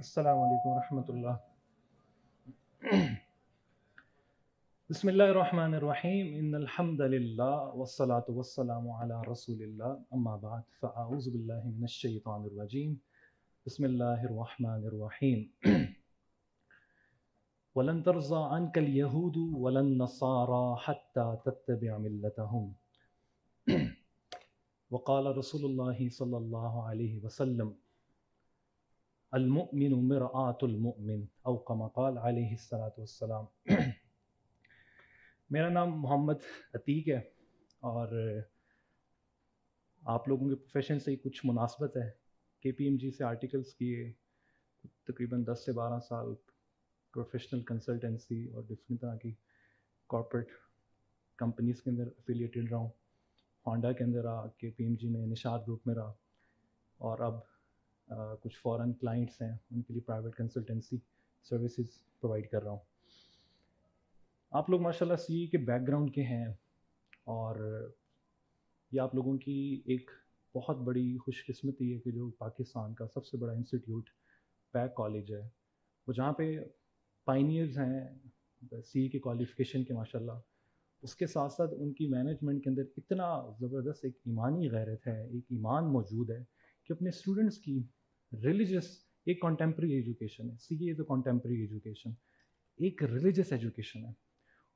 السلام علیکم ورحمۃ اللہ. بسم اللہ الرحمن الرحیم. ان الحمد للہ والصلاة والسلام علی رسول اللہ. اما بعد فاعوذ باللہ من الشیطان الرجیم. بسم اللہ الرحمن الرحیم. ولن ترضى عنك اليهود ولا النصارى حتى تتبع ملتهم. وقال رسول اللہ صلی اللہ علیہ وسلم المؤمن مرآۃ المؤمن او کما قال علیہ الصلاۃ والسلام. میرا نام محمد عتیق ہے اور آپ لوگوں کے پروفیشن سے کچھ مناسبت ہے. کے پی ایم جی سے آرٹیکلس کیے، تقریباً 10 سے 12 سال پروفیشنل کنسلٹنسی اور ڈفرینٹ طرح کی کارپوریٹ کمپنیز کے اندر افیلیٹڈ رہا ہوں. ہونڈا کے اندر رہا، کے پی ایم جی میں، نشاط گروپ میں رہا، اور اب کچھ فورن کلائنٹس ہیں ان کے لیے پرائیویٹ کنسلٹنسی سروسز پرووائڈ کر رہا ہوں. آپ لوگ ماشاء اللہ سی اے کے بیک گراؤنڈ کے ہیں، اور یہ آپ لوگوں کی ایک بہت بڑی خوش قسمتی ہے کہ جو پاکستان کا سب سے بڑا انسٹیٹیوٹ پیک کالج ہے، وہ جہاں پہ پائنیئرز ہیں سی اے کے کوالیفیکیشن کے ماشاء اللہ، اس کے ساتھ ساتھ ان کی مینجمنٹ کے اندر اتنا زبردست ایک ایمانی غیرت ہے، ایک ایمان موجود ہے کہ اپنے اسٹوڈنٹس کی ریلیجس ایک کانٹمپری ایجوکیشن ہے. سی اے از اے کانٹمپری ایجوکیشن، ایک ریلیجس ایجوکیشن ہے.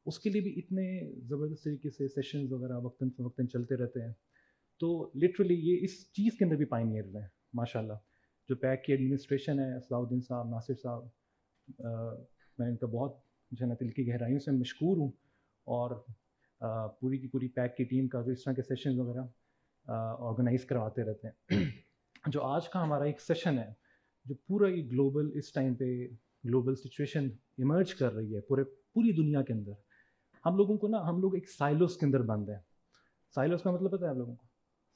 اس کے لیے بھی اتنے زبردست طریقے سے سیشنز وغیرہ وقتاً فوقتاً چلتے رہتے ہیں. تو لٹرلی یہ اس چیز کے اندر بھی پائنیئرز ہیں ماشاء اللہ. جو پیک کی ایڈمنسٹریشن ہے، صلاح الدین صاحب، ناصر صاحب، میں ان کا بہت جو ہے نا دل کی گہرائیوں سے مشکور ہوں. اور پوری کی پوری پیک کی ٹیم کا جو اس طرح کے سیشنز وغیرہ آرگنائز کرواتے رہتے ہیں. جو آج کا ہمارا ایک سیشن ہے، جو پورا یہ گلوبل اس ٹائم پہ گلوبل سچویشن ایمرج کر رہی ہے پوری دنیا کے اندر، ہم لوگوں کو ہم لوگ ایک سائلوس کے اندر بند ہیں. سائلوس کا مطلب پتہ ہے آپ لوگوں کو؟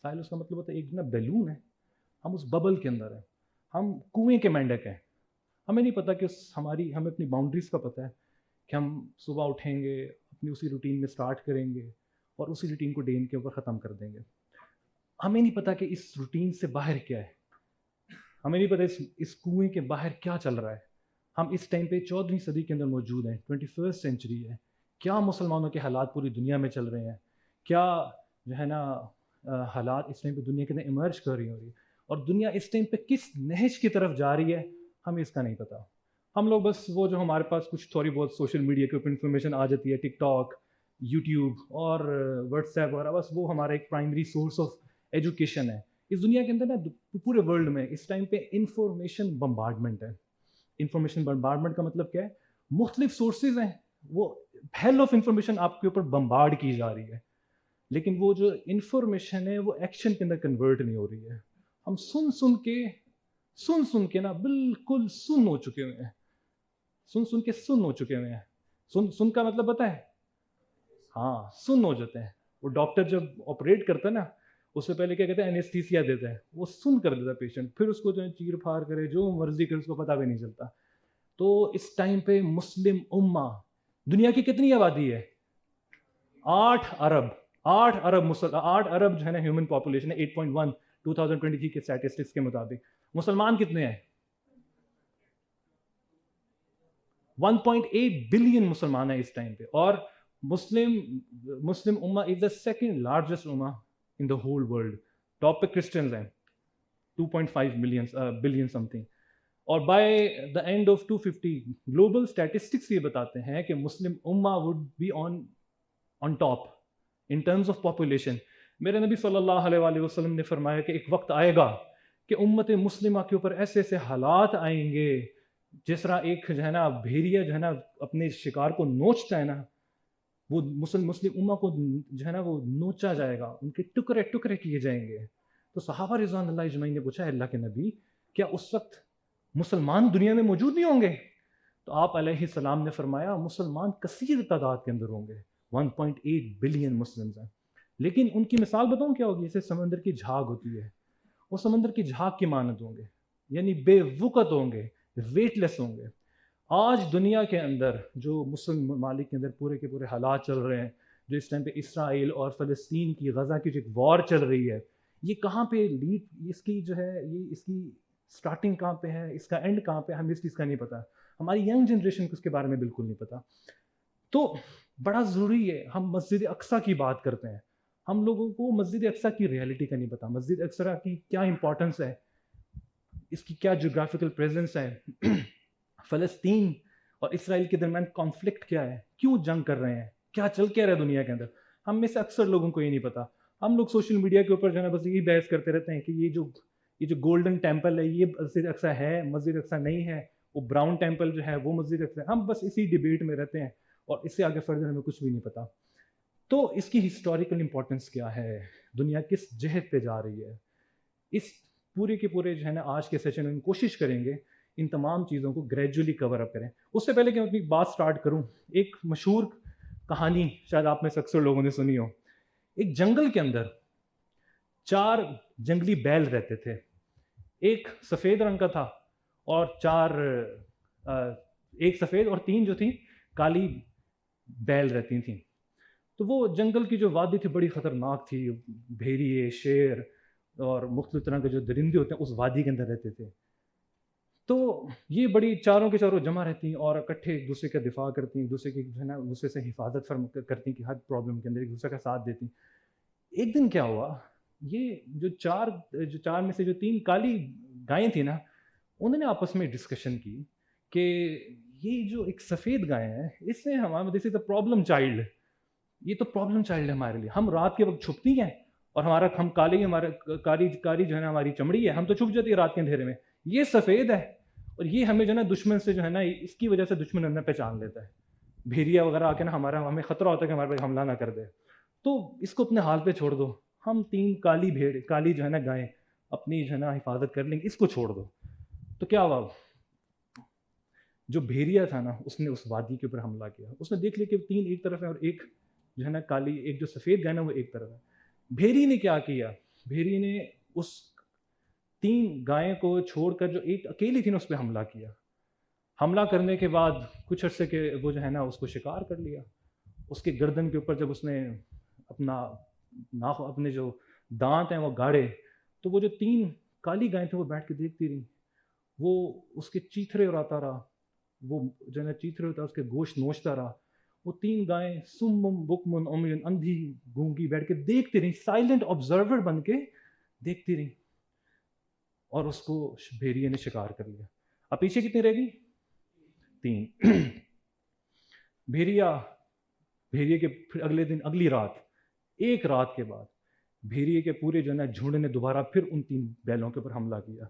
سائلوس کا مطلب ہوتا ہے ایک بیلون ہے، ہم اس ببل کے اندر ہیں، ہم کنویں کے مینڈک ہیں. ہمیں نہیں پتہ کہ ہمیں اپنی باؤنڈریز کا پتہ ہے کہ ہم صبح اٹھیں گے، اپنی اسی روٹین میں سٹارٹ کریں گے اور اسی روٹین کو ڈے کے اوپر ختم کر دیں گے. ہمیں نہیں پتہ کہ اس روٹین سے باہر کیا ہے، ہمیں نہیں پتہ اس کنویں کے باہر کیا چل رہا ہے. ہم اس ٹائم پہ 14ویں صدی کے اندر موجود ہیں، 21 سینچری ہے. کیا مسلمانوں کے حالات پوری دنیا میں چل رہے ہیں، کیا جو ہے نا حالات اس ٹائم پہ دنیا کے اندر ایمرج کر رہی ہو رہی ہے، اور دنیا اس ٹائم پہ کس نہج کی طرف جا رہی ہے ہمیں اس کا نہیں پتہ. ہم لوگ بس وہ جو ہمارے پاس کچھ تھوڑی بہت سوشل میڈیا کے اوپر انفارمیشن آ جاتی ہے، ٹک ٹاک، یوٹیوب اور واٹس ایپ وغیرہ، بس وہ ہمارا ایک پرائمری سورس آف ایجوکیشن ہے. اس دنیا کے اندر نا پورے ورلڈ میں اس ٹائم پہ انفارمیشن بمبارڈمنٹ ہے. انفارمیشن بمبارڈمنٹ کا مطلب کیا ہے؟ مختلف سورسز ہیں، وہ ہیل آف انفارمیشن آپ کے اوپر بمبارڈ کی جا رہی ہے، لیکن وہ جو انفارمیشن ہے وہ ایکشن کے اندر کنورٹ نہیں ہو رہی ہے. ہم سن کے نا بالکل سن ہو چکے ہوئے ہیں، سن ہو چکے ہوئے ہیں. سن کا مطلب پتہ ہے؟ ہاں، سن ہو جاتے ہیں. وہ ڈاکٹر جب آپریٹ کرتا ہے نا، اس سے پہلے کیا کہتے ہیں؟ انیستھیسیا دیتا ہے. وہ سن کر دیتا ہے پیشنٹ، پھر اس کو جو ہے چیر پھاڑ کرے، جو مرضی کرے، اس کو پتہ بھی نہیں چلتا. تو اس ٹائم پہ مسلم امہ، دنیا کی کتنی آبادی ہے؟ 8 ارب. 8 ارب جو ہے نا ہیومن پاپولیشن ہے، 8.1 2023 کے اسٹیٹسٹکس کے مطابق. مسلمان کتنے ہیں؟ 1.8 بلین مسلمان ہیں اس ٹائم پہ. اور مسلم امہ از دا second largest ummah in the whole world. Top پہ کرسچنز ہیں 2.5 بلین سم تھنگ. اور by the end of 250 global statistics یہ بتاتے ہیں کہ Muslim ummah would be on top in terms of population. میرے نبی صلی اللہ علیہ وآلہ وسلم نے فرمایا کہ ایک وقت آئے گا کہ امت مسلمہ کے اوپر ایسے ایسے حالات آئیں گے، جس طرح ایک جو ہے نا بھیڑیا جو ہے نا اپنے شکار کو نوچتا ہے نا، وہ مسلم امہ کو جو ہے نا وہ نوچا جائے گا، ان کے ٹکڑے ٹکڑے کیے جائیں گے. تو صحابہ رضوان اللہ اجمعین نے پوچھا، اللہ کے نبی کیا اس وقت مسلمان دنیا میں موجود نہیں ہوں گے؟ تو آپ علیہ السلام نے فرمایا مسلمان کثیر تعداد کے اندر ہوں گے، 1.8 بلین مسلمز ہیں. لیکن ان کی مثال بتاؤں کیا ہوگی؟ جیسے سمندر کی جھاگ ہوتی ہے، وہ سمندر کی جھاگ کی مانند ہوں گے، یعنی بے وقت ہوں گے، ویٹ لیس ہوں گے. آج دنیا کے اندر جو مسلم ممالک کے اندر پورے کے پورے حالات چل رہے ہیں، جو اس ٹائم پہ اسرائیل اور فلسطین کی غزہ کی جو ایک وار چل رہی ہے، یہ کہاں پہ لیڈ اس کی جو ہے، یہ اس کی اسٹارٹنگ کہاں پہ ہے, اس کا اینڈ کہاں پہ, ہمیں اس چیز کا نہیں پتا. ہماری ینگ جنریشن کو اس کے بارے میں بالکل نہیں پتا. تو بڑا ضروری ہے, ہم مسجد اقصیٰ کی بات کرتے ہیں, ہم لوگوں کو مسجد اقصیٰ کی ریئلٹی کا نہیں پتا, مسجد اقصیٰ کی کیا امپورٹنس ہے, اس کی کیا جغرافیکل پریزنس ہے, فلسطین اور اسرائیل کے درمیان کانفلکٹ کیا ہے, کیوں جنگ کر رہے ہیں, کیا چل کے رہا ہے دنیا کے اندر. ہم میں سے اکثر لوگوں کو یہ نہیں پتا. ہم لوگ سوشل میڈیا کے اوپر جو ہے نا بس یہی بحث کرتے رہتے ہیں کہ یہ جو گولڈن ٹیمپل ہے یہ مسجد اقصیٰ ہے, مسجد اقصیٰ نہیں ہے, وہ براؤن ٹیمپل جو ہے وہ مسجد اقصیٰ ہے. ہم بس اسی ڈیبیٹ میں رہتے ہیں اور اس سے آگے فردر ہمیں کچھ بھی نہیں پتا. تو اس کی ہسٹوریکل امپورٹنس کیا ہے, دنیا کس جہت پہ جا رہی ہے, اس پورے کے پورے جو ہے نا آج کے سیشن میں کوشش کریں گے ان تمام چیزوں کو گریجولی کور اپ کریں. اس سے پہلے کہ میں اپنی بات سٹارٹ کروں, ایک مشہور کہانی شاید آپ میں سے اکثر لوگوں نے سنی ہو. ایک جنگل کے اندر 4 جنگلی بیل رہتے تھے, ایک سفید رنگ کا تھا اور 4 ایک سفید اور 3 جو تھیں کالی بیل رہتی تھیں. تو وہ جنگل کی جو وادی تھی بڑی خطرناک تھی, بھیڑیے, شیر اور مختلف طرح کے جو درندے ہوتے ہیں اس وادی کے اندر رہتے تھے. تو یہ بڑی چاروں کے چاروں جمع رہتی ہیں اور اکٹھے ایک دوسرے کا دفاع کرتی ہیں, ایک دوسرے کی جو ہے نا دوسرے سے حفاظت کرتی ہیں کہ ہر پرابلم کے اندر ایک دوسرے کا ساتھ دیتی ہیں. ایک دن کیا ہوا, یہ جو چار میں سے جو 3 کالی گائیں تھیں نا, انہوں نے آپس میں ڈسکشن کی کہ یہ جو ایک سفید گائے ہیں اس سے ہمارا دس از اے پرابلم چائلڈ, یہ تو پرابلم چائلڈ ہے ہمارے لیے. ہم رات کے وقت چھپتی ہیں اور ہم کالی, ہمارا کاری جو ہے نا ہماری چمڑی ہے, ہم تو چھپ جاتی ہے رات کے اندھیرے میں. یہ سفید ہے اور یہ ہمیں جو ہے نا دشمن سے جو ہے نا اس کی وجہ سے دشمن ہمیں پہچان لیتا ہے, بھیڑیا وغیرہ آ کے نا ہمیں خطرہ ہوتا ہے کہ ہمارے پہ حملہ نہ کر دے. تو اس کو اپنے حال پہ چھوڑ دو, ہم 3 کالی جو ہے نا گائیں اپنی جو ہے نا حفاظت کر لیں گے, اس کو چھوڑ دو. تو کیا ہوا, جو بھیڑیا تھا نا اس نے اس وادی کے اوپر حملہ کیا. اس نے دیکھ لیا کہ 3 ایک طرف ہے اور ایک جو ہے نا کالی, ایک جو سفید گائے نا وہ ایک طرف ہے. بھیڑی نے کیا کیا, بھیڑی نے اس 3 گائیں کو چھوڑ کر جو ایک اکیلی تھی نا اس پہ حملہ کیا. حملہ کرنے کے بعد کچھ عرصے کے وہ جو ہے نا اس کو شکار کر لیا. اس کے گردن کے اوپر جب اس نے اپنے جو دانت ہیں وہ گاڑے, تو وہ جو 3 کالی گائیں تھیں وہ بیٹھ کے دیکھتی رہیں. وہ اس کے چیتھرے اڑاتا رہا, وہ جو ہے نا چیتھرے ہوتا اس کے گوشت نوچتا رہا. وہ 3 گائیں سمم بکمن عمیون, اندھی گونگی بیٹھ کے دیکھتی رہیں, سائلنٹ آبزرور بن کے دیکھتی رہیں, اور اس کو بھیڑیے نے شکار کر لیا. اب پیچھے کتنی رہ گئی, 3. بھیڑیے کے پھر اگلے دن, اگلی رات, ایک رات کے بعد بھیڑیے کے پورے جو ہے نا جھنڈ نے دوبارہ پھر ان 3 بیلوں کے اوپر حملہ کیا.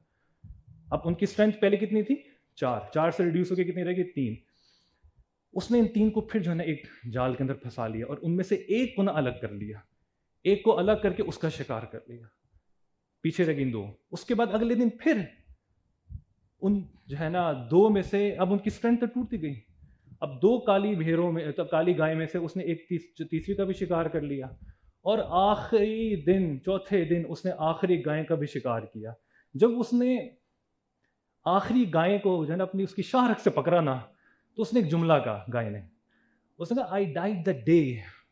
اب ان کی اسٹرینتھ پہلے کتنی تھی, 4 سے ریڈیوس ہو کے کتنی رہ گئی, 3. اس نے ان 3 کو پھر جو ہے نا ایک جال کے اندر پھنسا لیا اور ان میں سے ایک کو نا الگ کر لیا, ایک کو الگ کر کے اس کا شکار کر لیا. پیچھے رہ گئی 2. اس کے بعد اگلے دن پھر ان جو ہے نا 2 میں سے اب ان کی اسٹرینتھ ٹوٹتی گئی. اب 2 کالی بھیڑوں میں, کالی گائے میں سے اس نے ایک تیسری کا بھی شکار کر لیا, اور آخری دن, چوتھے دن اس نے آخری گائے کا بھی شکار کیا. جب اس نے آخری گائے کو جو ہے نا اپنی اس کی شاہرگ سے پکڑا نا, تو اس نے ایک جملہ کہا, گائے نے, اس نے کہا I died the day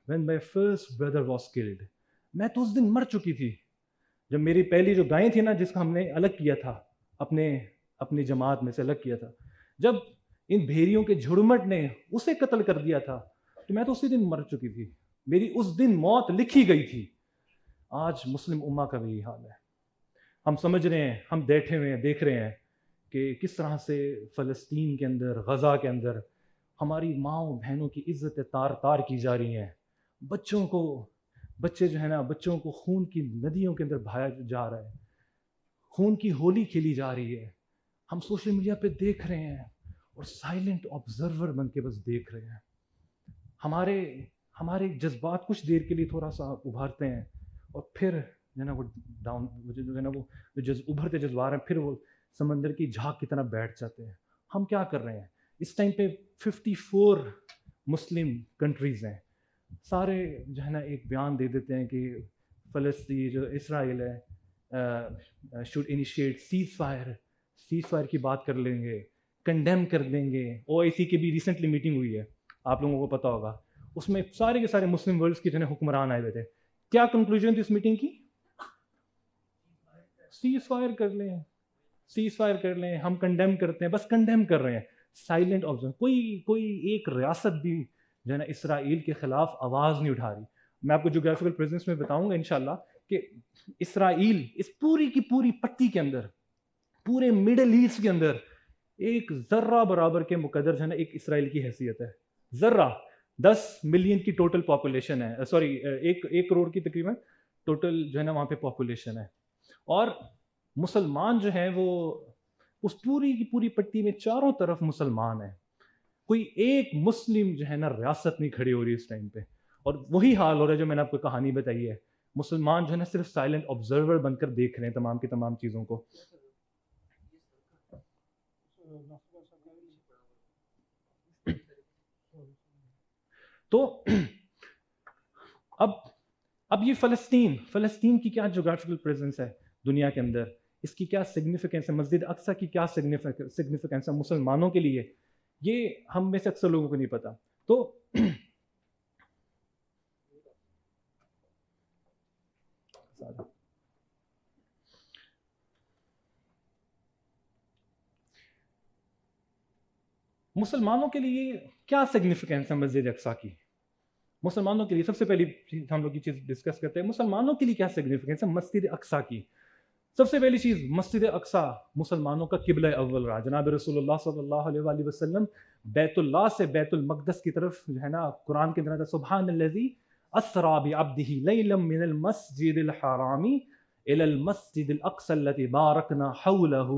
when my first brother was killed. میں تو اس دن مر چکی تھی جب میری پہلی جو گائیں تھی نا جس کو ہم نے الگ کیا تھا, اپنی جماعت میں سے الگ کیا تھا, جب ان بھیڑیوں کے جھڑمٹ نے اسے قتل کر دیا تھا تو میں تو اسی دن مر چکی تھی, میری اس دن موت لکھی گئی تھی. آج مسلم امہ کا بھی یہی حال ہے. ہم سمجھ رہے ہیں, ہم بیٹھے ہوئے ہیں, دیکھ رہے ہیں کہ کس طرح سے فلسطین کے اندر, غزہ کے اندر ہماری ماؤں بہنوں کی عزت تار کی جا رہی ہیں. بچے جو ہے نا, بچوں کو خون کی ندیوں کے اندر بہایا جا رہا ہے, خون کی ہولی کھیلی جا رہی ہے. ہم سوشل میڈیا پہ دیکھ رہے ہیں اور سائلنٹ آبزرور بن کے بس دیکھ رہے ہیں. ہمارے جذبات کچھ دیر کے لیے تھوڑا سا ابھرتے ہیں اور پھر جو ہے نا وہ ڈاؤن, جو ہے نا وہ ابھرتے جذبات ہیں, پھر وہ سمندر کی جھاگ کی طرح بیٹھ جاتے ہیں. ہم کیا کر رہے ہیں اس ٹائم پہ؟ 54 مسلم کنٹریز ہیں, سارے جو ہے نا ایک بیان دے دیتے ہیں کہ فلسطین جو اسرائیل ہے شوڈ انیشیٹ سیز فائر کی بات کر لیں گے, کنڈیم کر دیں گے. OIC کی بھی ریسنٹلی میٹنگ ہوئی ہے, آپ لوگوں کو پتہ ہوگا, اس میں سارے کے سارے مسلم ورلڈس کے جو ہے حکمران آئے ہوئے تھے. کیا کنکلوژن تھی اس میٹنگ کی؟ سیز فائر کر لیں, سیز فائر کر لیں, ہم کنڈیم کرتے ہیں, بس کنڈیم کر رہے ہیں, سائلنٹ آبزرو. کوئی ایک ریاست بھی جو ہے نا اسرائیل کے خلاف آواز نہیں اٹھا رہی. میں آپ کو جغرافیکل پریزنس میں بتاؤں گا انشاءاللہ کہ اسرائیل اس پوری کی پوری پٹی کے اندر, پورے مڈل ایسٹ کے اندر ایک ذرہ برابر کے مقدر جو ہے نا ایک اسرائیل کی حیثیت ہے. ذرہ 10 ملین کی ٹوٹل پاپولیشن ہے, سوری 1 کروڑ کی تقریباً ٹوٹل جو ہے نا وہاں پہ پاپولیشن ہے. اور مسلمان جو ہیں وہ اس پوری کی پوری پٹی میں چاروں طرف مسلمان ہیں. کوئی ایک مسلم جو ہے نا ریاست نہیں کھڑی ہو رہی اس ٹائم پہ. اور وہی حال ہو رہا ہے جو میں نے آپ کو کہانی بتائی ہے. مسلمان جو ہے نا صرف سائلنٹ آبزرور بن کر دیکھ رہے ہیں تمام کی تمام چیزوں کو. تو اب یہ فلسطین کی کیا جغرافیکل پریزنس ہے دنیا کے اندر, اس کی کیا سگنیفیکینس ہے, مسجد اقصیٰ کی کیا سگنیفیکینس ہے مسلمانوں کے لیے, یہ ہم میں سے اکثر لوگوں کو نہیں پتا. تو مسلمانوں کے لیے کیا سگنیفیکینس ہے مسجد اقصیٰ کی. مسلمانوں کے لیے سب سے پہلی ہم لوگ یہ چیز ڈسکس کرتے ہیں, مسلمانوں کے لیے کیا سگنیفیکینس ہے مسجد اقصیٰ کی. سب سے پہلی چیز, مسجد اقصیٰ مسلمانوں کا قبلہ اول رہا. جناب رسول اللہ صلی اللہ علیہ وآلہ وسلم بیت اللہ سے بیت المقدس کی طرف جو ہے نا قرآن کے اندر سبحان الذی اسری بعبدہ لیلا من المسجد الحرام الی المسجد الاقصی الذی بارکنا حولہ.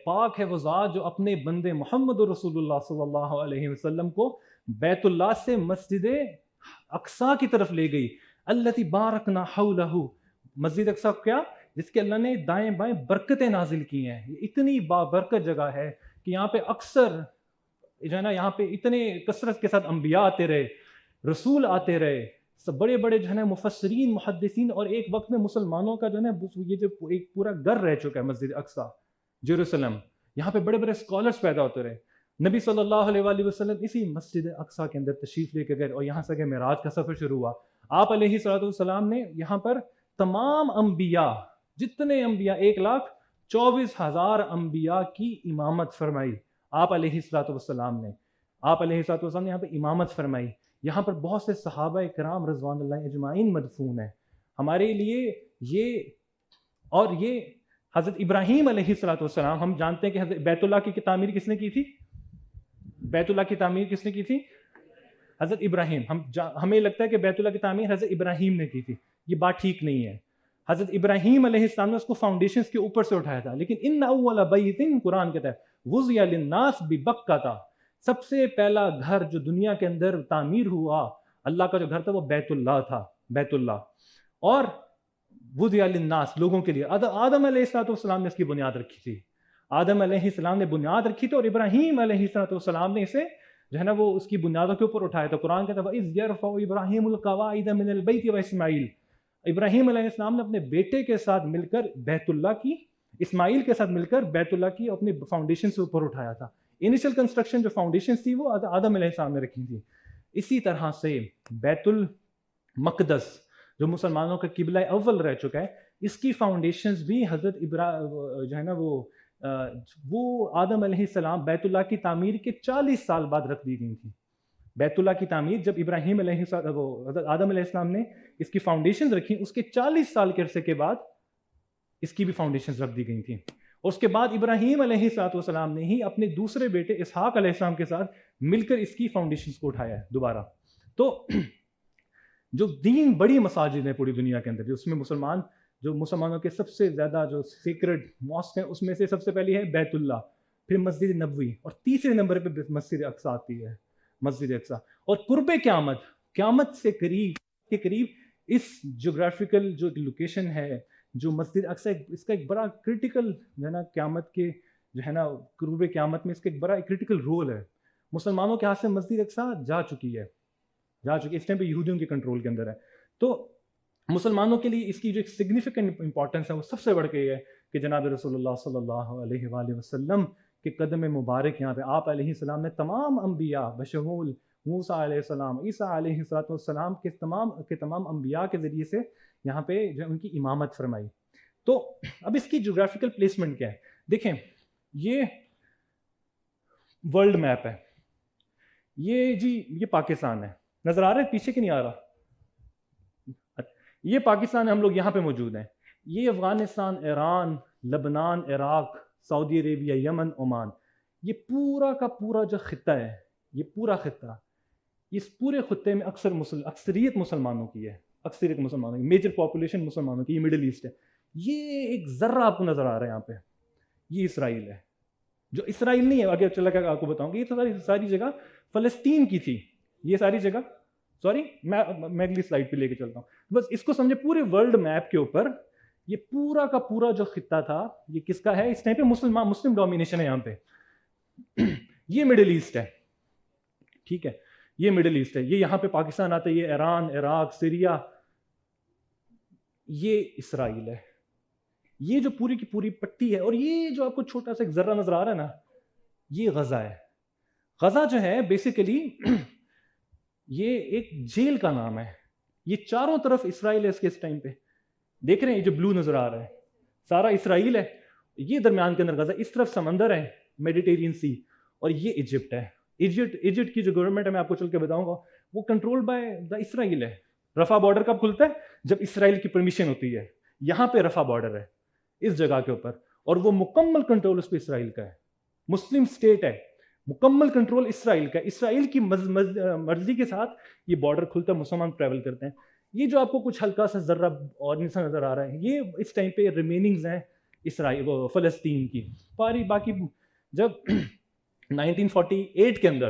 پاک ہے وہ ذات جو اپنے بندے محمد رسول اللہ صلی اللہ علیہ وسلم کو بیت اللہ سے مسجد اقصیٰ کی طرف لے گئی. الذی بارکنا حولہ, مسجد اقصیٰ کیا, جس کے اللہ نے دائیں بائیں برکتیں نازل کی ہیں. یہ اتنی بابرکت جگہ ہے کہ یہاں پہ اکثر جو ہے نا یہاں پہ اتنے کثرت کے ساتھ انبیاء آتے رہے, رسول آتے رہے, سب بڑے بڑے جو ہے نا مفسرین, محدثین, اور ایک وقت میں مسلمانوں کا جو ہے نا یہ جو ایک پورا گھر رہ چکا ہے مسجد اقصیٰ جیروسلم. یہاں پہ بڑے بڑے اسکالرس پیدا ہوتے رہے. نبی صلی اللہ علیہ وآلہ وسلم اسی مسجد اقصیٰ کے اندر تشریف لے کے گئے اور یہاں سے کہ معراج کا سفر شروع ہوا. آپ علیہ الصلوۃ والسلام نے یہاں پر تمام انبیاء, جتنے انبیاء 1,24,000 انبیاء کی امامت فرمائی. آپ علیہ الصلوۃ والسلام نے یہاں پہ امامت فرمائی. یہاں پر بہت سے صحابہ کرام رضوان اللہ اجمعین مدفون ہیں. ہمارے لیے یہ حضرت ابراہیم علیہ الصلوۃ والسلام, ہم جانتے ہیں کہ حضرت بیت اللہ کی تعمیر کس نے کی تھی, بیت اللہ کی تعمیر کس نے کی تھی, حضرت ابراہیم. ہمیں لگتا ہے کہ بیت اللہ کی تعمیر حضرت ابراہیم نے کی تھی. یہ بات ٹھیک نہیں ہے. حضرت ابراہیم علیہ السلام نے اس کو فاؤنڈیشنز کے اوپر سے اٹھایا تھا. لیکن ان اول بیت, قرآن کہتا ہے وضع للناس ببکہ, سب سے پہلا گھر جو دنیا کے اندر تعمیر ہوا اللہ کا جو گھر تھا وہ بیت اللہ تھا, بیت اللہ. اور وضع للناس, لوگوں کے لیے. آدم علیہ السلام نے اس کی بنیاد رکھی تھی. آدم علیہ السلام نے بنیاد رکھی تھی اور ابراہیم علیہ السلام نے اسے جو ہے نا وہ اس کی بنیادوں کے اوپر اٹھایا تھا. قرآن کہتا ہے وَإِذْ يَرْفَعُ إِبْرَاهِيمُ الْقَوَاعِدَ مِنَ الْبَيْتِ وَإِسْمَاعِيلُ, ابراہیم علیہ السلام نے اپنے بیٹے کے ساتھ مل کر بیت اللہ کی, اسماعیل کے ساتھ مل کر بیت اللہ کی اپنی فاؤنڈیشن سے اوپر اٹھایا تھا. انیشل کنسٹرکشن جو فاؤنڈیشن تھی وہ آدم علیہ السلام نے رکھی تھی. اسی طرح سے بیت المقدس جو مسلمانوں کا قبلہ اول رہ چکا ہے, اس کی فاؤنڈیشنز بھی حضرت جو ہے نا وہ آدم علیہ السلام بیت اللہ کی تعمیر کے 40 سال بعد رکھ دی گئی تھی. بیت اللہ کی تعمیر جب ابراہیم علیہ حضرت آدم علیہ السلام نے اس کی فاؤنڈیشنز رکھی, اس کے 40 سال کے عرصے کے بعد اس کی بھی فاؤنڈیشنز رکھ دی گئی تھیں. اور اس کے بعد ابراہیم علیہ السلام نے ہی اپنے دوسرے بیٹے اسحاق علیہ السلام کے ساتھ مل کر اس کی فاؤنڈیشنز کو اٹھایا ہے دوبارہ. تو جو دین بڑی مساجد ہیں پوری دنیا کے اندر, جو اس میں مسلمانوں کے سب سے زیادہ جو سیکرڈ ماسک ہیں, اس میں سے سب سے پہلی ہے بیت اللہ, پھر مسجد نبوی, اور تیسرے نمبر پہ مسجد اقصیٰ آتی ہے, مسجد اقصیٰ. اور قرب قیامت سے قریب اس جغرافیکل جو لوکیشن ہے جو مسجد اقصیٰ, اس کا ایک بڑا کرٹیکل جو ہے نا قیامت کے جو ہے نا قرب قیامت میں اس کا ایک بڑا کرٹیکل رول ہے. مسلمانوں کے ہاتھ سے مسجد اقصیٰ جا چکی ہے, اس ٹائم پہ یہودیوں کے کنٹرول کے اندر ہے. تو مسلمانوں کے لیے اس کی جو ایک سگنیفیکنٹ امپورٹنس ہے وہ سب سے بڑھ کے یہ ہے کہ جناب رسول اللہ صلی اللہ علیہ وآلہ وسلم کے قدم مبارک یہاں پہ آپ علیہ السلام نے تمام انبیاء بشمول موسیٰ علیہ السلام, عیسیٰ علیہ السلام کے تمام انبیاء کے ذریعے سے یہاں پہ جو ان کی امامت فرمائی. تو اب اس کی جغرافیکل پلیسمنٹ کیا ہے؟ دیکھیں یہ ورلڈ میپ ہے، یہ جی یہ پاکستان ہے، نظر آ رہا ہے پیچھے کہ نہیں آ رہا؟ یہ پاکستان ہے، ہم لوگ یہاں پہ موجود ہیں. یہ افغانستان، ایران، لبنان، عراق، سعودی عربیہ، یمن، عمان، یہ پورا کا پورا جو خطہ ہے، یہ پورا خطہ، اس پورے خطے میں اکثریت مسلمانوں کی ہے، اکثریت مسلمانوں کی، میجر پاپولیشن مسلمانوں کی. یہ مڈل ایسٹ ہے. یہ ایک ذرہ آپ کو نظر آ رہا ہے یہاں پہ، یہ اسرائیل ہے. جو اسرائیل نہیں ہے، آگے چلا کر آپ کو بتاؤں گا، یہ تو ساری جگہ فلسطین کی تھی. یہ ساری جگہ، سوری میں اگلی سلائڈ پہ لے کے چلتا ہوں. بس اس کو سمجھے، پورے ورلڈ میپ کے اوپر یہ پورا کا پورا جو خطہ تھا یہ کس کا ہے؟ اس ٹائم پہ مسلم ڈومینیشن ہے یہاں پہ. یہ مڈل ایسٹ ہے، ٹھیک ہے، یہ مڈل ایسٹ ہے. یہ یہاں پہ پاکستان آتا ہے، یہ ایران، عراق، سیریا، یہ اسرائیل ہے. یہ جو پوری کی پوری پٹی ہے، اور یہ جو آپ کو چھوٹا سا ایک ذرہ نظر آ رہا ہے نا، یہ غزہ ہے. غزہ جو ہے بیسیکلی یہ ایک جیل کا نام ہے. یہ چاروں طرف اسرائیل ہے اس ٹائم پہ. دیکھ رہے ہیں یہ جو بلو نظر آ رہا ہے سارا اسرائیل ہے. یہ درمیان کے اندر غزہ، اس طرف سمندر ہے، میڈیٹیرین سی، اور یہ ایجپٹ ہے. ایجپٹ کی جو گورنمنٹ ہے، میں آپ کو چل کے بتاؤں گا، وہ کنٹرول بائی دا اسرائیل ہے. رفح بارڈر کب کھلتا ہے؟ جب اسرائیل کی پرمیشن ہوتی ہے. یہاں پہ رفح بارڈر ہے اس جگہ کے اوپر، اور وہ مکمل کنٹرول اس پہ اسرائیل کا ہے. مسلم سٹیٹ ہے، مکمل کنٹرول اسرائیل کا. اسرائیل کی مرضی کے ساتھ یہ بارڈر کھلتا ہے، مسلمان ٹریول کرتے ہیں. یہ جو آپ کو کچھ ہلکا سا ذرہ اور نیسا نظر آ رہا ہے، یہ اس ٹائم پہ ریمیننگز ہیں اسرائیل فلسطین کی. باقی جب 1948 کے اندر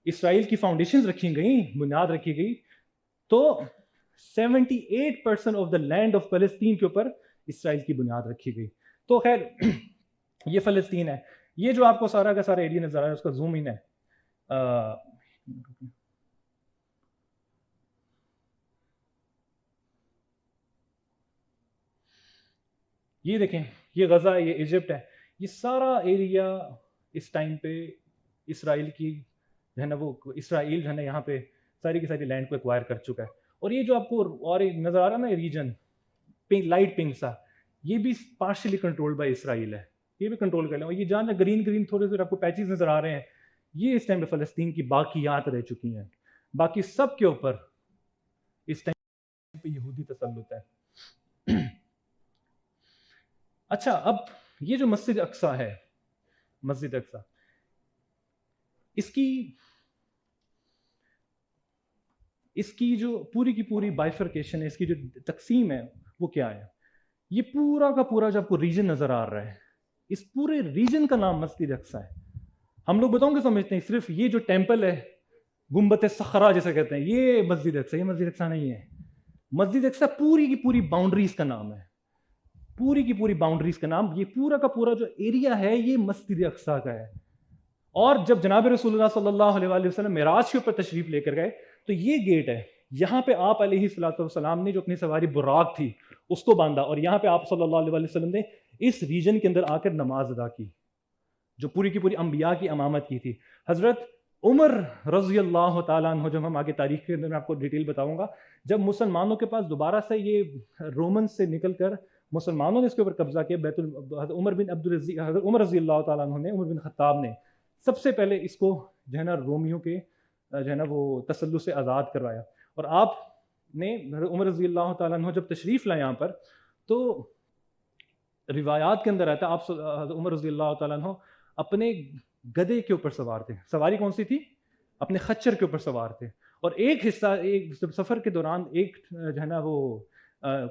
اسرائیل کی فاؤنڈیشنز رکھی گئیں، بنیاد رکھی گئی، تو 78% آف دا لینڈ آف فلسطین کے اوپر اسرائیل کی بنیاد رکھی گئی. تو خیر یہ فلسطین ہے. یہ جو آپ کو سارا کا سارا ایریا نظر آ رہا ہے، اس کا زوم ان ہے. یہ دیکھیں، یہ غزہ ہے، یہ ایجپٹ ہے. یہ سارا ایریا اس ٹائم پہ اسرائیل کی جو ہے نا، وہ اسرائیل جو ہے نا یہاں پہ ساری کی ساری لینڈ کو ایکوائر کر چکا ہے. اور یہ جو آپ کو اور نظر آ رہا ہے نا ریجن لائٹ پنک سا، یہ بھی پارشلی کنٹرول بائی اسرائیل ہے. یہ بھی کنٹرول کر لیں. اور یہ جہاں گرین تھوڑے سے آپ کو پیچز نظر آ رہے ہیں، یہ اس ٹائم پہ فلسطین کی باقیات رہ چکی ہیں. باقی سب کے اوپر اس ٹائم پہ یہودی تسلط ہے. اچھا، اب یہ جو مسجد اقصیٰ ہے، مسجد اقصیٰ، اس کی جو پوری کی پوری بائفرکیشن ہے، اس کی جو تقسیم ہے، وہ کیا ہے؟ یہ پورا کا پورا جو آپ کو ریجن نظر آ رہا ہے، اس پورے ریجن کا نام مسجد اقصیٰ ہے. ہم لوگ بتاؤں گے سمجھتے ہیں صرف یہ جو ٹیمپل ہے، گنبد صخرہ جیسے کہتے ہیں، یہ مسجد اقصیٰ. یہ مسجد اقصیٰ نہیں ہے. مسجد اقصیٰ پوری کی پوری باؤنڈریز کا نام ہے، پوری کی پوری باؤنڈریز کا نام. یہ پورا کا پورا جو ایریا ہے، یہ مسجد اقصیٰ کا ہے. اور جب جناب رسول اللہ صلی اللہ علیہ وآلہ وسلم معراج کے اوپر تشریف لے کر گئے، تو یہ گیٹ ہے. یہاں پہ آپ علیہ الصلوۃ والسلام نے جو اپنی سواری براق تھی اس کو باندھا، اور یہاں پہ آپ صلی اللہ علیہ وآلہ وسلم نے اس ریجن کے اندر آ کر نماز ادا کی، جو پوری کی پوری انبیاء کی امامت کی تھی. حضرت عمر رضی اللہ تعالیٰ عنہ، جب ہم آگے تاریخ کے اندر میں آپ کو ڈیٹیل بتاؤں گا، جب مسلمانوں کے پاس دوبارہ سے یہ رومن سے نکل کر مسلمانوں نے اس کے اوپر قبضہ کیا، حضرت عمر رضی اللہ تعالیٰ عنہ نے، عمر بن خطاب نے سب سے پہلے اس کو جو ہے نا رومیوں کے جو ہے نا وہ تسلط سے آزاد کروایا. اور آپ نے عمر رضی اللہ تعالیٰ عنہ جب تشریف لائے یہاں پر، تو روایات کے اندر آتا ہے آپ عمر رضی اللہ تعالیٰ عنہ اپنے گدے کے اوپر سوار تھے. سواری کون سی تھی؟ اپنے خچر کے اوپر سوار تھے. اور ایک حصہ، ایک سفر کے دوران ایک جو ہے نا وہ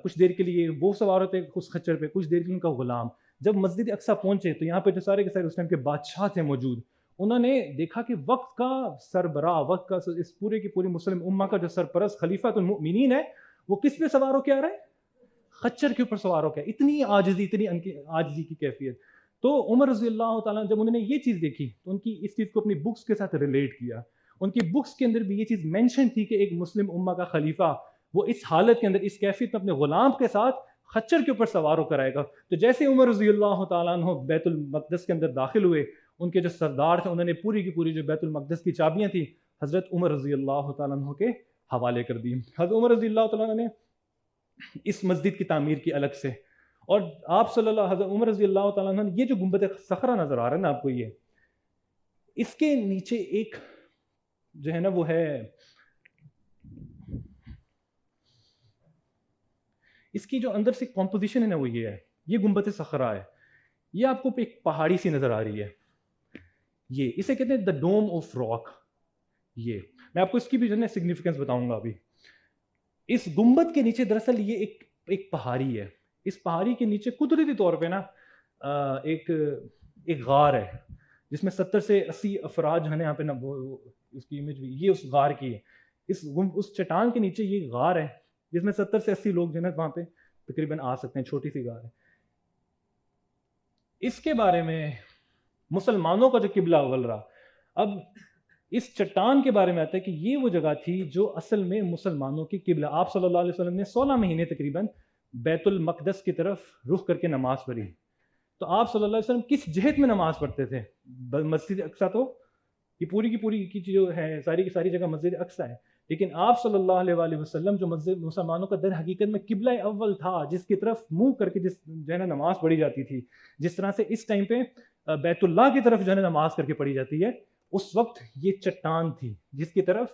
کچھ دیر کے لیے وہ سوار ہوتے اس خچر پہ، کچھ دیر کے لیے ان کا غلام. جب مسجد اقصیٰ پہنچے تو یہاں پہ جو سارے کے سارے اس ٹائم کے بادشاہ تھے موجود، انہوں نے دیکھا کہ وقت کا سربراہ، وقت کا اس پورے کی پوری مسلم امہ کا جو سرپرست خلیفۃ المؤمنین ہے، وہ کس پہ سوار ہو کے آ رہا ہے؟ خچر کے اوپر سوار ہو کے. اتنی عاجزی کی کیفیت. تو عمر رضی اللہ تعالیٰ جب انہوں نے یہ چیز دیکھی تو ان کی اس چیز کو اپنی بکس کے ساتھ ریلیٹ کیا. ان کی بکس کے اندر بھی یہ چیز مینشن تھی کہ ایک مسلم امہ کا خلیفہ وہ اس حالت کے اندر، اس کیفیت میں اپنے غلام کے ساتھ خچر کے اوپر سوار ہو کر آئے گا. تو جیسے عمر رضی اللہ تعالیٰ عنہ بیت المقدس کے اندر داخل ہوئے، ان کے جو سردار تھے انہوں نے پوری کی پوری جو بیت المقدس کی چابیاں تھیں حضرت عمر رضی اللہ تعالیٰ عنہ کے حوالے کر دی. حضرت عمر رضی اللہ تعالیٰ عنہ نے اس مسجد کی تعمیر کی الگ سے. اور آپ صلی اللہ حضرت عمر رضی اللہ تعالیٰ عنہ، یہ جو گنبد صخرہ نظر آ رہا ہے نا آپ کو، یہ اس کے نیچے ایک جو ہے نا وہ ہے، اس کی جو اندر سے کمپوزیشن ہے نا وہ یہ ہے، یہ گنبد صخرہ ہے، یہ آپ کو ایک پہاڑی سی نظر آ رہی ہے، یہ اسے کہتے ہیں دا ڈوم آف راک. یہ میں آپ کو اس کی بھی جو ہے سگنیفیکینس بتاؤں گا ابھی. اس گنبد کے نیچے دراصل یہ ایک پہاڑی ہے. اس پہاڑی کے نیچے قدرتی طور پہ نا ایک غار ہے جس میں 70 سے 80 افراد جو ہے نا یہاں پہ نا وہ اس کی امیج بھی یہ اس غار کی ہے. اس چٹان کے نیچے یہ غار ہے جس میں 70 سے 80 لوگ جو ہے نا وہاں پہ تقریباً آ سکتے ہیں. چھوٹی سی غار ہے. اس کے بارے میں مسلمانوں کا جو قبلہ اول رہا. اب اس چٹان کے بارے میں آتا ہے کہ یہ وہ جگہ تھی جو اصل میں مسلمانوں کی قبلہ. آپ صلی اللہ علیہ وسلم نے 16 مہینے تقریباً بیت المقدس کی طرف رخ کر کے نماز پڑھی. تو آپ صلی اللہ علیہ وسلم کس جہت میں نماز پڑھتے تھے؟ مسجد اقصیٰ تو یہ پوری کی پوری کی جو ہے ساری کی ساری جگہ مسجد اقصیٰ ہے، لیکن آپ صلی اللہ علیہ وآلہ وسلم جو مسجد مسلمانوں کا در حقیقت میں قبلہ اول تھا، جس کی طرف منہ کر کے جس جو ہے نا نماز پڑھی جاتی تھی، جس طرح سے اس ٹائم پہ بیت اللہ کی طرف جو ہے نا نماز کر کے پڑھی جاتی ہے، اس وقت یہ چٹان تھی جس کی طرف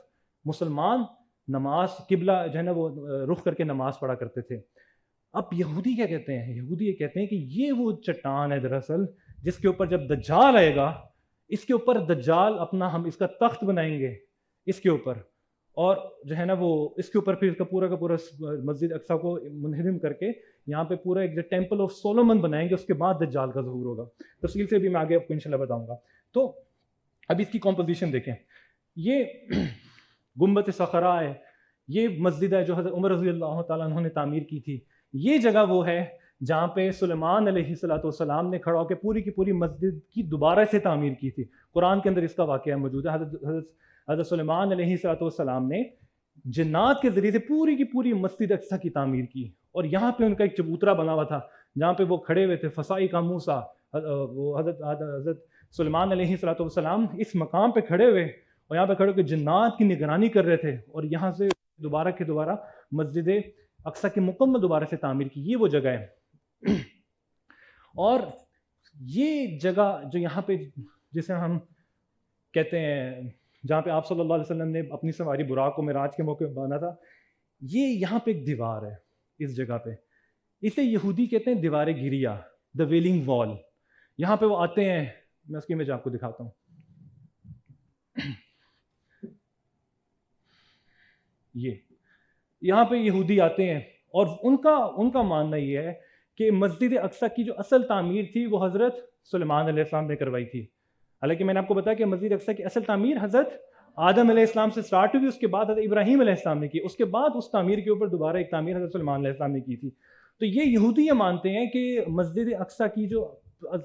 مسلمان نماز قبلہ جو ہے نا وہ رخ کر کے نماز پڑھا کرتے تھے. اب یہودی کیا کہتے ہیں؟ یہودی یہ کہتے ہیں کہ یہ وہ چٹان ہے دراصل جس کے اوپر جب دجال آئے گا، اس کے اوپر دجال اپنا ہم اس کا تخت بنائیں گے اس کے اوپر، اور جو ہے نا وہ اس کے اوپر پھر اس کا پورا مسجد اقصیٰ کو منہدم کر کے یہاں پہ پورا ایک ٹیمپل آف سولومن بنائیں گے. اس کے بعد دجال کا ظہور ہوگا. تفصیل سے بھی میں آگے آپ کو انشاءاللہ بتاؤں گا. تو اب اس کی کمپوزیشن دیکھیں. یہ گنبد صخرہ ہے، یہ مسجد ہے جو حضرت عمر رضی اللہ تعالیٰ عنہ نے تعمیر کی تھی. یہ جگہ وہ ہے جہاں پہ سلیمان علیہ السلام نے کھڑا ہو کے پوری کی پوری مسجد کی دوبارہ سے تعمیر کی تھی. قرآن کے اندر اس کا واقعہ موجود ہے. حضرت سلیمان علیہ السلام نے جنات کے ذریعے سے پوری کی پوری مسجد اقصیٰ کی تعمیر کی، اور یہاں پہ ان کا ایک چبوترا بنا ہوا تھا جہاں پہ وہ کھڑے ہوئے تھے. فسائی کا موسیٰ، وہ حضرت سلیمان علیہ السلام اس مقام پہ کھڑے ہوئے اور یہاں پہ کھڑے ہو کے جنات کی نگرانی کر رہے تھے، اور یہاں سے دوبارہ مسجد اقصیٰ کی مکمل دوبارہ سے تعمیر کی. یہ وہ جگہ ہے. اور یہ جگہ جو یہاں پہ جسے ہم کہتے ہیں جہاں پہ آپ صلی اللہ علیہ وسلم نے اپنی سواری براق کو معراج کے موقع باندھا تھا، یہ یہاں پہ ایک دیوار ہے اس جگہ پہ. اسے یہودی کہتے ہیں دیوار گریہ، دا ویلنگ وال. یہاں پہ وہ آتے ہیں، میں اس کی امیج آپ کو دکھاتا ہوں. یہ یہاں پہ یہودی آتے ہیں اور ان کا ماننا یہ ہے کہ مسجد اقصیٰ کی جو اصل تعمیر تھی وہ حضرت سلیمان علیہ السلام نے کروائی تھی. حالانکہ میں نے آپ کو بتایا کہ مسجد اقصیٰ کی اصل تعمیر حضرت آدم علیہ السلام سے سٹارٹ ہوئی، اس کے بعد حضرت ابراہیم علیہ السلام نے کی، اس کے بعد اس تعمیر کے اوپر دوبارہ ایک تعمیر حضرت سلیمان علیہ السلام نے کی تھی. تو یہ یہودی یہ مانتے ہیں کہ مسجد اقصیٰ کی جو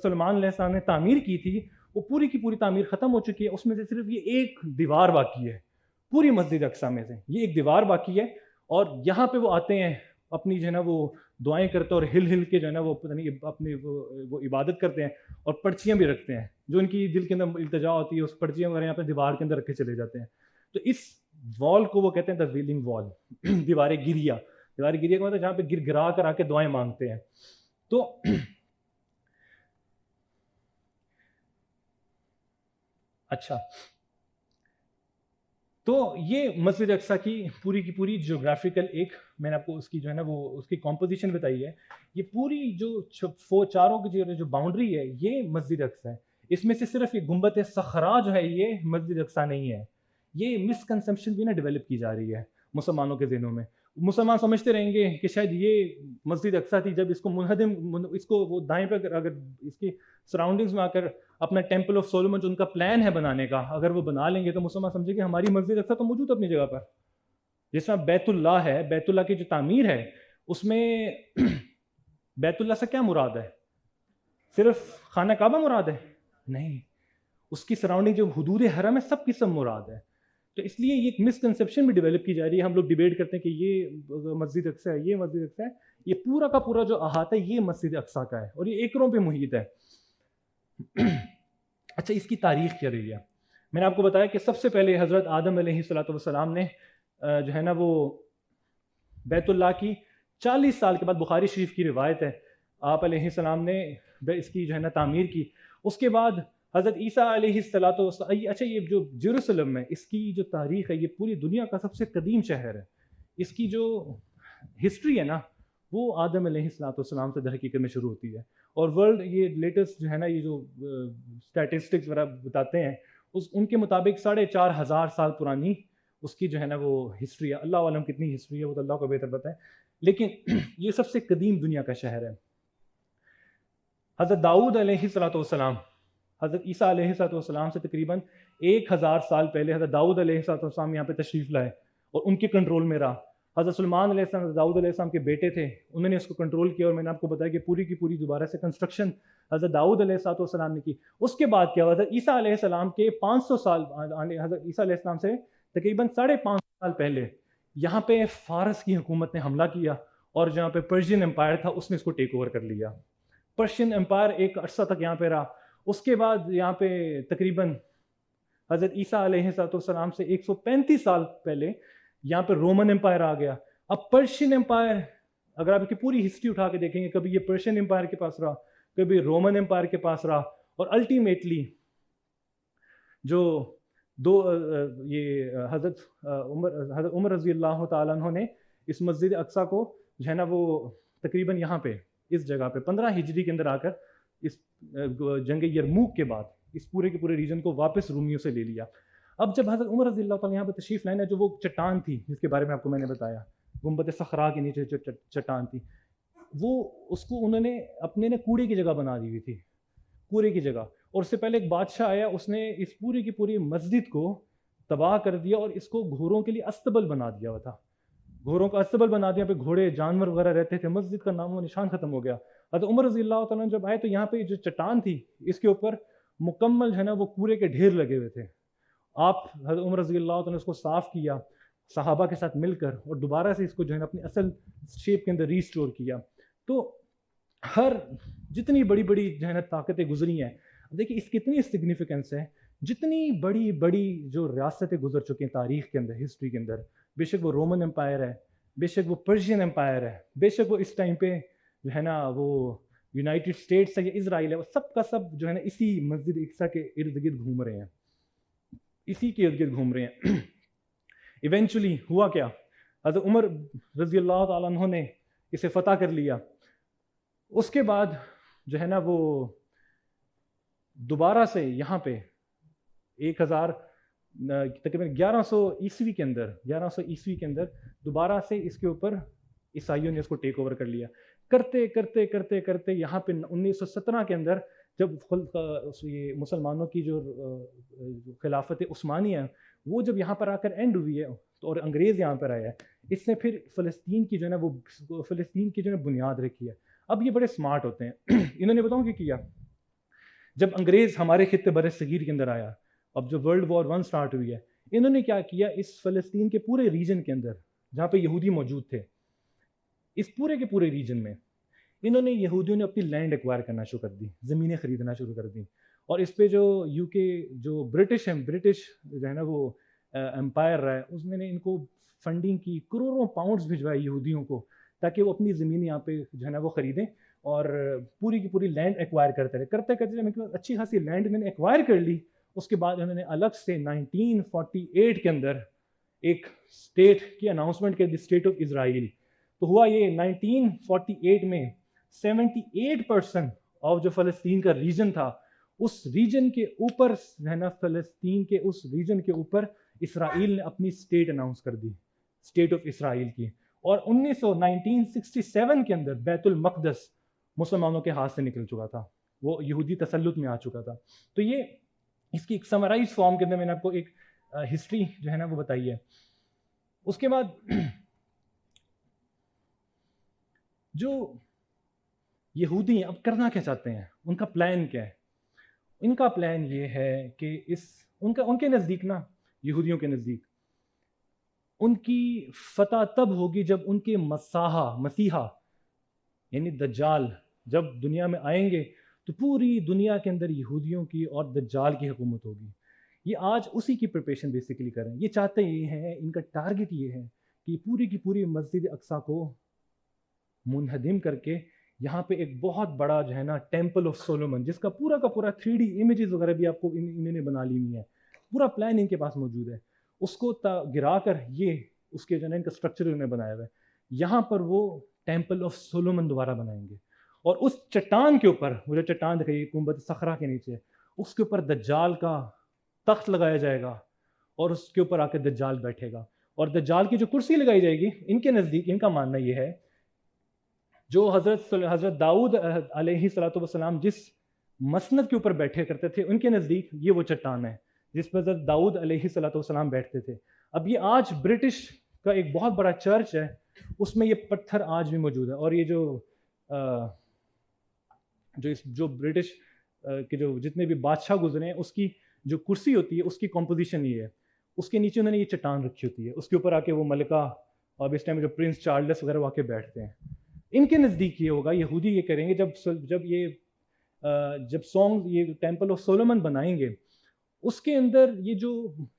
سلیمان علیہ السلام نے تعمیر کی تھی وہ پوری کی پوری تعمیر ختم ہو چکی ہے. اس میں سے صرف یہ ایک دیوار باقی ہے پوری مسجد اقصیٰ میں سے، یہ ایک دیوار باقی ہے. اور یہاں پہ وہ آتے ہیں اپنی جو ہے نا وہ دعائیں کرتے ہیں اور ہل کے جو ہے نا وہ پتہ نہیں اپنی وہ عبادت کرتے ہیں، اور پرچیاں بھی رکھتے ہیں جو ان کی دل کے اندر التجا ہوتی ہے، اس پرچیاں وغیرہ یہاں پہ دیوار کے اندر رکھ کے چلے جاتے ہیں. تو اس وال کو وہ کہتے ہیں دا ویلنگ وال، دیوار گریہ. دیوار گریہ کا مطلب جہاں پہ گر گرا کر آ کے دعائیں مانگتے ہیں. تو اچھا، تو یہ مسجد اقصیٰ کی پوری جیوگرافیکل ایک میں نے آپ کو اس کی جو ہے نا وہ اس کی کمپوزیشن بتائی ہے. یہ پوری جو چاروں کی جو باؤنڈری ہے یہ مسجد اقصیٰ ہے. اس میں سے صرف یہ گنبد صخرہ جو ہے یہ مسجد اقصیٰ نہیں ہے. یہ مسکنسیپشن بھی نا ڈیولپ کی جا رہی ہے مسلمانوں کے ذہنوں میں. مسلمان سمجھتے رہیں گے کہ شاید یہ مسجد اقصیٰ تھی، جب اس کو منہدم اس کو وہ دائیں پہ اگر اس کی سراؤنڈنگز میں آ کر اپنا ٹیمپل آف سولومن جو ان کا پلان ہے بنانے کا اگر وہ بنا لیں گے تو مسلمان سمجھے کہ ہماری مسجد اقصیٰ تو موجود اپنی جگہ پر. جس طرح بیت اللہ ہے، بیت اللہ کی جو تعمیر ہے اس میں بیت اللہ سے کیا مراد ہے؟ صرف خانہ کعبہ مراد ہے؟ نہیں، اس کی سراؤنڈنگ جو حدود حرم ہے سب کی سب مراد ہے. تو اس لیے یہ ایک مسکنسیپشن بھی ڈیولپ کی جا رہی ہے. ہم لوگ ڈیبیٹ کرتے ہیں کہ یہ مسجد اقصیٰ ہے، یہ مسجد اقصیٰ ہے. یہ پورا کا پورا جو احاطہ ہے یہ مسجد اقصیٰ کا ہے اور یہ ایکڑوں پہ محیط ہے. اچھا، اس کی تاریخ کیا رہی ہے؟ میں نے آپ کو بتایا کہ سب سے پہلے حضرت آدم علیہ السلام نے جو ہے نا وہ بیت اللہ کی 40 سال کے بعد، بخاری شریف کی روایت ہے، آپ علیہ السلام نے اس کی جو ہے نا تعمیر کی. اس کے بعد حضرت عیسیٰ علیہ السلام. اچھا یہ جو جیروسلم ہے اس کی جو تاریخ ہے یہ پوری دنیا کا سب سے قدیم شہر ہے. اس کی جو ہسٹری ہے نا وہ آدم علیہ السلام سے در حقیقت میں شروع ہوتی ہے. اور ورلڈ یہ لیٹسٹ جو ہے نا یہ جو اسٹیٹسٹکس وغیرہ بتاتے ہیں ان کے مطابق 4,500 سال پرانی اس کی جو ہے نا وہ ہسٹری ہے. اللہ عالم کتنی ہسٹری ہے وہ تو اللہ کو بہتر پتہ ہے, لیکن یہ سب سے قدیم دنیا کا شہر ہے. حضرت داؤد علیہ السلام حضرت عیسیٰ علیہ السلام سے تقریباً 1000 سال پہلے حضرت داؤد علیہ السلام یہاں پہ تشریف لائے اور ان کے کنٹرول میں رہا. حضرت سلمان علیہ السلام حضرت داؤد علیہ السلام کے بیٹے تھے, انہوں نے اس کو کنٹرول کیا, اور میں نے آپ کو بتایا کہ پوری کی پوری دوبارہ سے کنسٹرکشن حضرت داؤد علیہ السلام نے کی. اس کے بعد کیا حضرت عیسیٰ علیہ السلام کے 500 سال حضرت عیسیٰ علیہ السلام سے تقریباً 550 سال پہلے یہاں پہ فارس کی حکومت نے حملہ کیا, اور جہاں پہ پرشین امپائر تھا اس نے اس کو ٹیک اوور کر لیا. پرشین امپائر ایک عرصہ تک یہاں پہ رہا. اس کے بعد یہاں پہ تقریباً حضرت عیسیٰ علیہ السلام سے 135 سال پہلے یہاں پہ رومن امپائر آ گیا. اب پرشین امپائر اگر آپ کی پوری ہسٹری اٹھا کے دیکھیں گے, کبھی یہ پرشین امپائر کے پاس رہا, کبھی رومن امپائر کے پاس رہا, اور الٹیمیٹلی جو دو یہ حضرت عمر رضی اللہ تعالیٰ عنہ نے اس مسجد اقصیٰ کو جو ہے نا وہ تقریباً یہاں پہ اس جگہ پہ 15 ہجری کے اندر آ کر اس جنگ یرموک کے بعد اس پورے کے پورے ریجن کو واپس رومیوں سے لے لیا. اب جب حضرت عمر رضی اللہ تعالیٰ یہاں پہ تشریف لائے نا, جو وہ چٹان تھی جس کے بارے میں آپ کو میں نے بتایا, گنبد صخرا کے نیچے جو چٹان تھی, وہ اس کو انہوں نے اپنے نے کوڑے کی جگہ بنا دی ہوئی تھی, کوڑے کی جگہ. اور اس سے پہلے ایک بادشاہ آیا, اس نے اس پوری کی پوری مسجد کو تباہ کر دیا اور اس کو گھوڑوں کے لیے استبل بنا دیا ہوا تھا. گھوڑوں کا استبل بنا دیا, پہ گھوڑے جانور وغیرہ رہتے تھے, مسجد کا نام و نشان ختم ہو گیا. حضرت عمر رضی اللہ تعالیٰ جب آئے تو یہاں پہ جو چٹان تھی اس کے اوپر مکمل ہے نا وہ کوڑے کے ڈھیر لگے ہوئے تھے. آپ حضرت عمر رضی اللہ تعالیٰ نے اس کو صاف کیا صحابہ کے ساتھ مل کر, اور دوبارہ سے اس کو جو ہے نا اپنی اصل شیپ کے اندر ریسٹور کیا. تو ہر جتنی بڑی بڑی جو ہے نا طاقتیں گزری ہیں, دیکھیے اس کی اتنی سگنیفیکنس ہے, جتنی بڑی بڑی جو ریاستیں گزر چکی ہیں تاریخ کے اندر, ہسٹری کے اندر, بے شک وہ رومن امپائر ہے, بے شک وہ پرشین امپائر ہے, بے شک وہ اس ٹائم پہ جو ہے نا وہ یونائٹڈ اسٹیٹس ہے یا اسرائیل ہے, وہ سب کا سب جو ہے نا اسی مسجد اقصیٰ کے ارد گرد گھوم رہے ہیں, اسی کے ارد گرد گھوم رہے ہیں. ایونچولی ہوا کیا, حضرت عمر رضی اللہ تعالیٰ عنہ نے اسے فتح کر لیا. اس کے بعد جو ہے نا وہ دوبارہ سے یہاں پہ 1000 تقریباً 1100 عیسوی کے اندر دوبارہ سے اس کے اوپر عیسائیوں نے اس کو ٹیک اوور کر لیا. کرتے کرتے کرتے کرتے یہاں پہ 1917 کے اندر جب یہ مسلمانوں کی جو خلافت عثمانی ہے وہ جب یہاں پر آ کر اینڈ ہوئی ہے, تو اور انگریز یہاں پر آیا ہے, اس نے پھر فلسطین کی جو ہے نا وہ فلسطین کی جو ہے بنیاد رکھی ہے. اب یہ بڑے سمارٹ ہوتے ہیں, انہوں نے بتاؤں کہ کیا, جب انگریز ہمارے خطے بر صغیر کے اندر آیا, اب جو ورلڈ وار 1 سٹارٹ ہوئی ہے, انہوں نے کیا کیا, اس فلسطین کے پورے ریجن کے اندر جہاں پہ یہودی موجود تھے, اس پورے کے پورے ریجن میں انہوں نے یہودیوں نے اپنی لینڈ ایکوائر کرنا شروع کر دی, زمینیں خریدنا شروع کر دیں. اور اس پہ جو یو کے جو برٹش جو ہے نا وہ امپائر رہا ہے, اس نے ان کو فنڈنگ کی, کروڑوں پاؤنڈز بھجوائے یہودیوں کو تاکہ وہ اپنی زمین یہاں پہ جو ہے نا وہ خریدیں اور پوری کی پوری لینڈ ایکوائر کرتے رہے. کرتے کرتے اچھی خاصی لینڈ انہوں نے ایکوائر کر لی. اس کے بعد انہوں نے الگ سے 1948 کے اندر ایک اسٹیٹ کی اناؤنسمنٹ کی, دی اسٹیٹ آف اسرائیل. تو ہوا یہ 1948 میں 78% آف جو فلسطین کا ریجن تھا, اس ریجن کے اوپر ہے نا فلسطین کے اس ریجن کے اوپر اسرائیل نے اپنی اسٹیٹ اناؤنس کر دی, اسٹیٹ آف اسرائیل کی. اور 1967 کے اندر بیت المقدس مسلمانوں کے ہاتھ سے نکل چکا تھا, وہ یہودی تسلط میں آ چکا تھا. تو یہ اس کی ایک سمرائز فارم کے اندر میں نے آپ کو ایک ہسٹری جو ہے نا وہ بتائی ہے. اس کے بعد جو یہودی ہیں اب کرنا کیا چاہتے ہیں, ان کا پلان کیا ہے؟ ان کا پلان یہ ہے کہ ان کے نزدیک نا, یہودیوں کے نزدیک ان کی فتح تب ہوگی جب ان کے مسیحا یعنی دجال جب دنیا میں آئیں گے تو پوری دنیا کے اندر یہودیوں کی اور دجال کی حکومت ہوگی. یہ آج اسی کی پریپریشن بیسیکلی کر رہے ہیں. یہ چاہتے یہ ہیں, ان کا ٹارگٹ یہ ہے کہ پوری کی پوری مسجد اقصیٰ کو منہدم کر کے یہاں پہ ایک بہت بڑا جو ہے نا ٹیمپل آف سولومن، جس کا پورا 3D امیجز وغیرہ بھی آپ کو انہوں نے بنا لی ہوئی ہیں، پورا پلان ان کے پاس موجود ہے. اس کو گرا کر یہ اس کے جو ہے نا ان کا اسٹرکچر انہوں نے بنایا ہوا ہے. یہاں پر وہ ٹیمپل آف سولومن دوبارہ بنائیں گے، اور اس چٹان کے اوپر، وہ جو چٹان دکھائی گنبد صخرہ کے نیچے، اس کے اوپر دجال کا تخت لگایا جائے گا، اور اس کے اوپر آ کے دجال بیٹھے گا. اور دجال کی جو کرسی لگائی جائے گی، ان کے نزدیک ان کا ماننا یہ ہے، جو حضرت داؤد علیہ الصلوۃ والسلام جس مسند کے اوپر بیٹھے کرتے تھے، ان کے نزدیک یہ وہ چٹان ہے جس پر حضرت داؤد علیہ الصلوۃ والسلام بیٹھتے تھے. اب یہ آج برٹش کا ایک بہت بڑا چرچ ہے، اس میں یہ پتھر آج بھی موجود ہے. اور یہ جو برٹش کے جو جتنے بھی بادشاہ گزرے ہیں، اس کی جو کرسی ہوتی ہے، اس کی کمپوزیشن یہ ہے. اس کے نیچے انہوں نے یہ چٹان رکھی ہوتی ہے، اس کے اوپر آ کے وہ ملکہ اور اس ٹائم جو پرنس چارلس وغیرہ وہ آ کے بیٹھتے ہیں. ان کے نزدیک یہ ہوگا، یہودی یہ کریں گے جب سونگ یہ ٹیمپل آف سولومن بنائیں گے، اس کے اندر یہ جو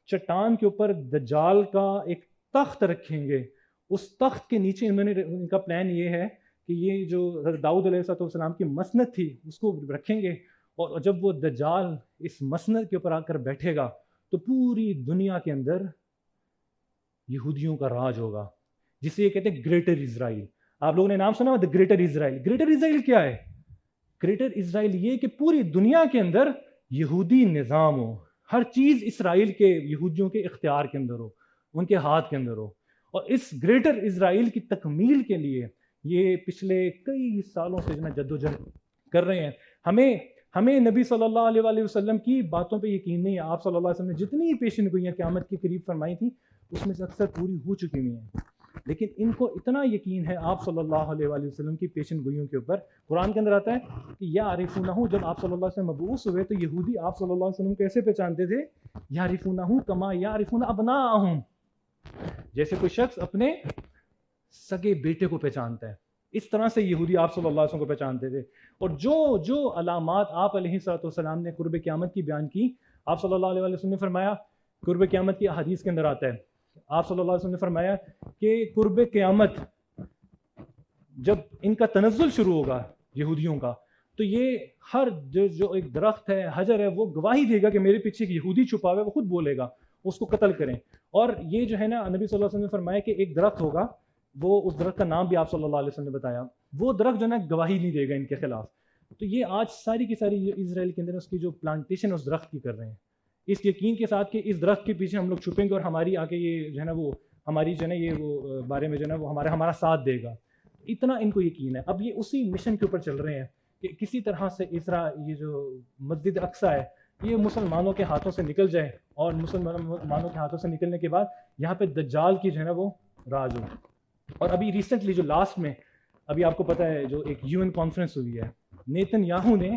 چٹان کے اوپر دجال کا ایک تخت رکھیں گے. اس تخت کے نیچے ان کا پلان یہ ہے کہ یہ جو حضرت داؤد علیہ السلام کی مسند تھی اس کو رکھیں گے، اور جب وہ دجال اس مسند کے اوپر آ کر بیٹھے گا تو پوری دنیا کے اندر یہودیوں کا راج ہوگا، جسے یہ کہتے ہیں گریٹر اسرائیل. آپ لوگوں نے نام سنا دا گریٹر اسرائیل. گریٹر اسرائیل کیا ہے؟ گریٹر اسرائیل یہ کہ پوری دنیا کے اندر یہودی نظام ہو، ہر چیز اسرائیل کے یہودیوں کے اختیار کے اندر ہو، ان کے ہاتھ کے اندر ہو. اور اس گریٹر اسرائیل کی تکمیل کے لیے یہ پچھلے کئی سالوں سے جدوجہد کر رہے ہیں. ہمیں نبی صلی اللہ علیہ وسلم کی باتوں پہ یقین نہیں ہے. آپ صلی اللہ علیہ وسلم نے جتنی پیشن گوئیاں قیامت کے قریب فرمائی تھیں، اس میں سے اکثر پوری ہو چکی ہوئی ہیں، لیکن ان کو اتنا یقین ہے آپ صلی اللہ علیہ وسلم کی پیشن گوئیوں کے اوپر. قرآن کے اندر آتا ہے کہ یعرفونہ، جب آپ صلی اللہ علیہ وسلم مبعوث ہوئے تو یہودی آپ صلی اللہ علیہ وسلم کیسے پہچانتے تھے؟ یعرفونہ کما یعرفون ابناءہم، جیسے کوئی شخص اپنے سگے بیٹے کو پہچانتا ہے، اس طرح سے یہودی آپ صلی اللہ علیہ وسلم کو پہچانتے تھے. اور جو علامات آپ علیہ الصلوۃ والسلام نے قرب قیامت کی بیان کی، آپ صلی اللہ علیہ وسلم نے فرمایا، قرب قیامت کی احادیث کے اندر آتا ہے، آپ صلی اللہ علیہ وسلم نے فرمایا کہ قرب قیامت جب ان کا تنزل شروع ہوگا یہودیوں کا، تو یہ ہر جو ایک درخت ہے، حجر ہے، وہ گواہی دے گا کہ میرے پیچھے ایک یہودی چھپا ہوا ہے، وہ خود بولے گا، اس کو قتل کریں. اور یہ جو ہے نا نبی صلی اللہ علیہ وسلم نے فرمایا کہ ایک درخت ہوگا، وہ اس درخت کا نام بھی آپ صلی اللہ علیہ وسلم نے بتایا، وہ درخت جو ہے نا گواہی نہیں دے گا ان کے خلاف. تو یہ آج ساری کی ساری اسرائیل کے اندر اس کی جو پلانٹیشن اس درخت کی کر رہے ہیں، اس یقین کے ساتھ کہ اس درخت کے پیچھے ہم لوگ چھپیں گے اور ہماری آ کے یہ جو ہے نا وہ ہماری جو ہے نا یہ وہ بارے میں جو ہے نا وہ ہمارا ساتھ دے گا. اتنا ان کو یقین ہے. اب یہ اسی مشن کے اوپر چل رہے ہیں کہ کسی طرح سے یہ جو مسجد اقصیٰ ہے یہ مسلمانوں کے ہاتھوں سے نکل جائے، اور مسلمانوں کے ہاتھوں سے نکلنے کے بعد یہاں پہ دجال کی جو ہے نا وہ راج ہو. اور ابھی ریسنٹلی جو لاسٹ میں ابھی آپ کو پتہ ہے جو ایک UN کانفرنس ہوئی ہے، نیتن یاہو نے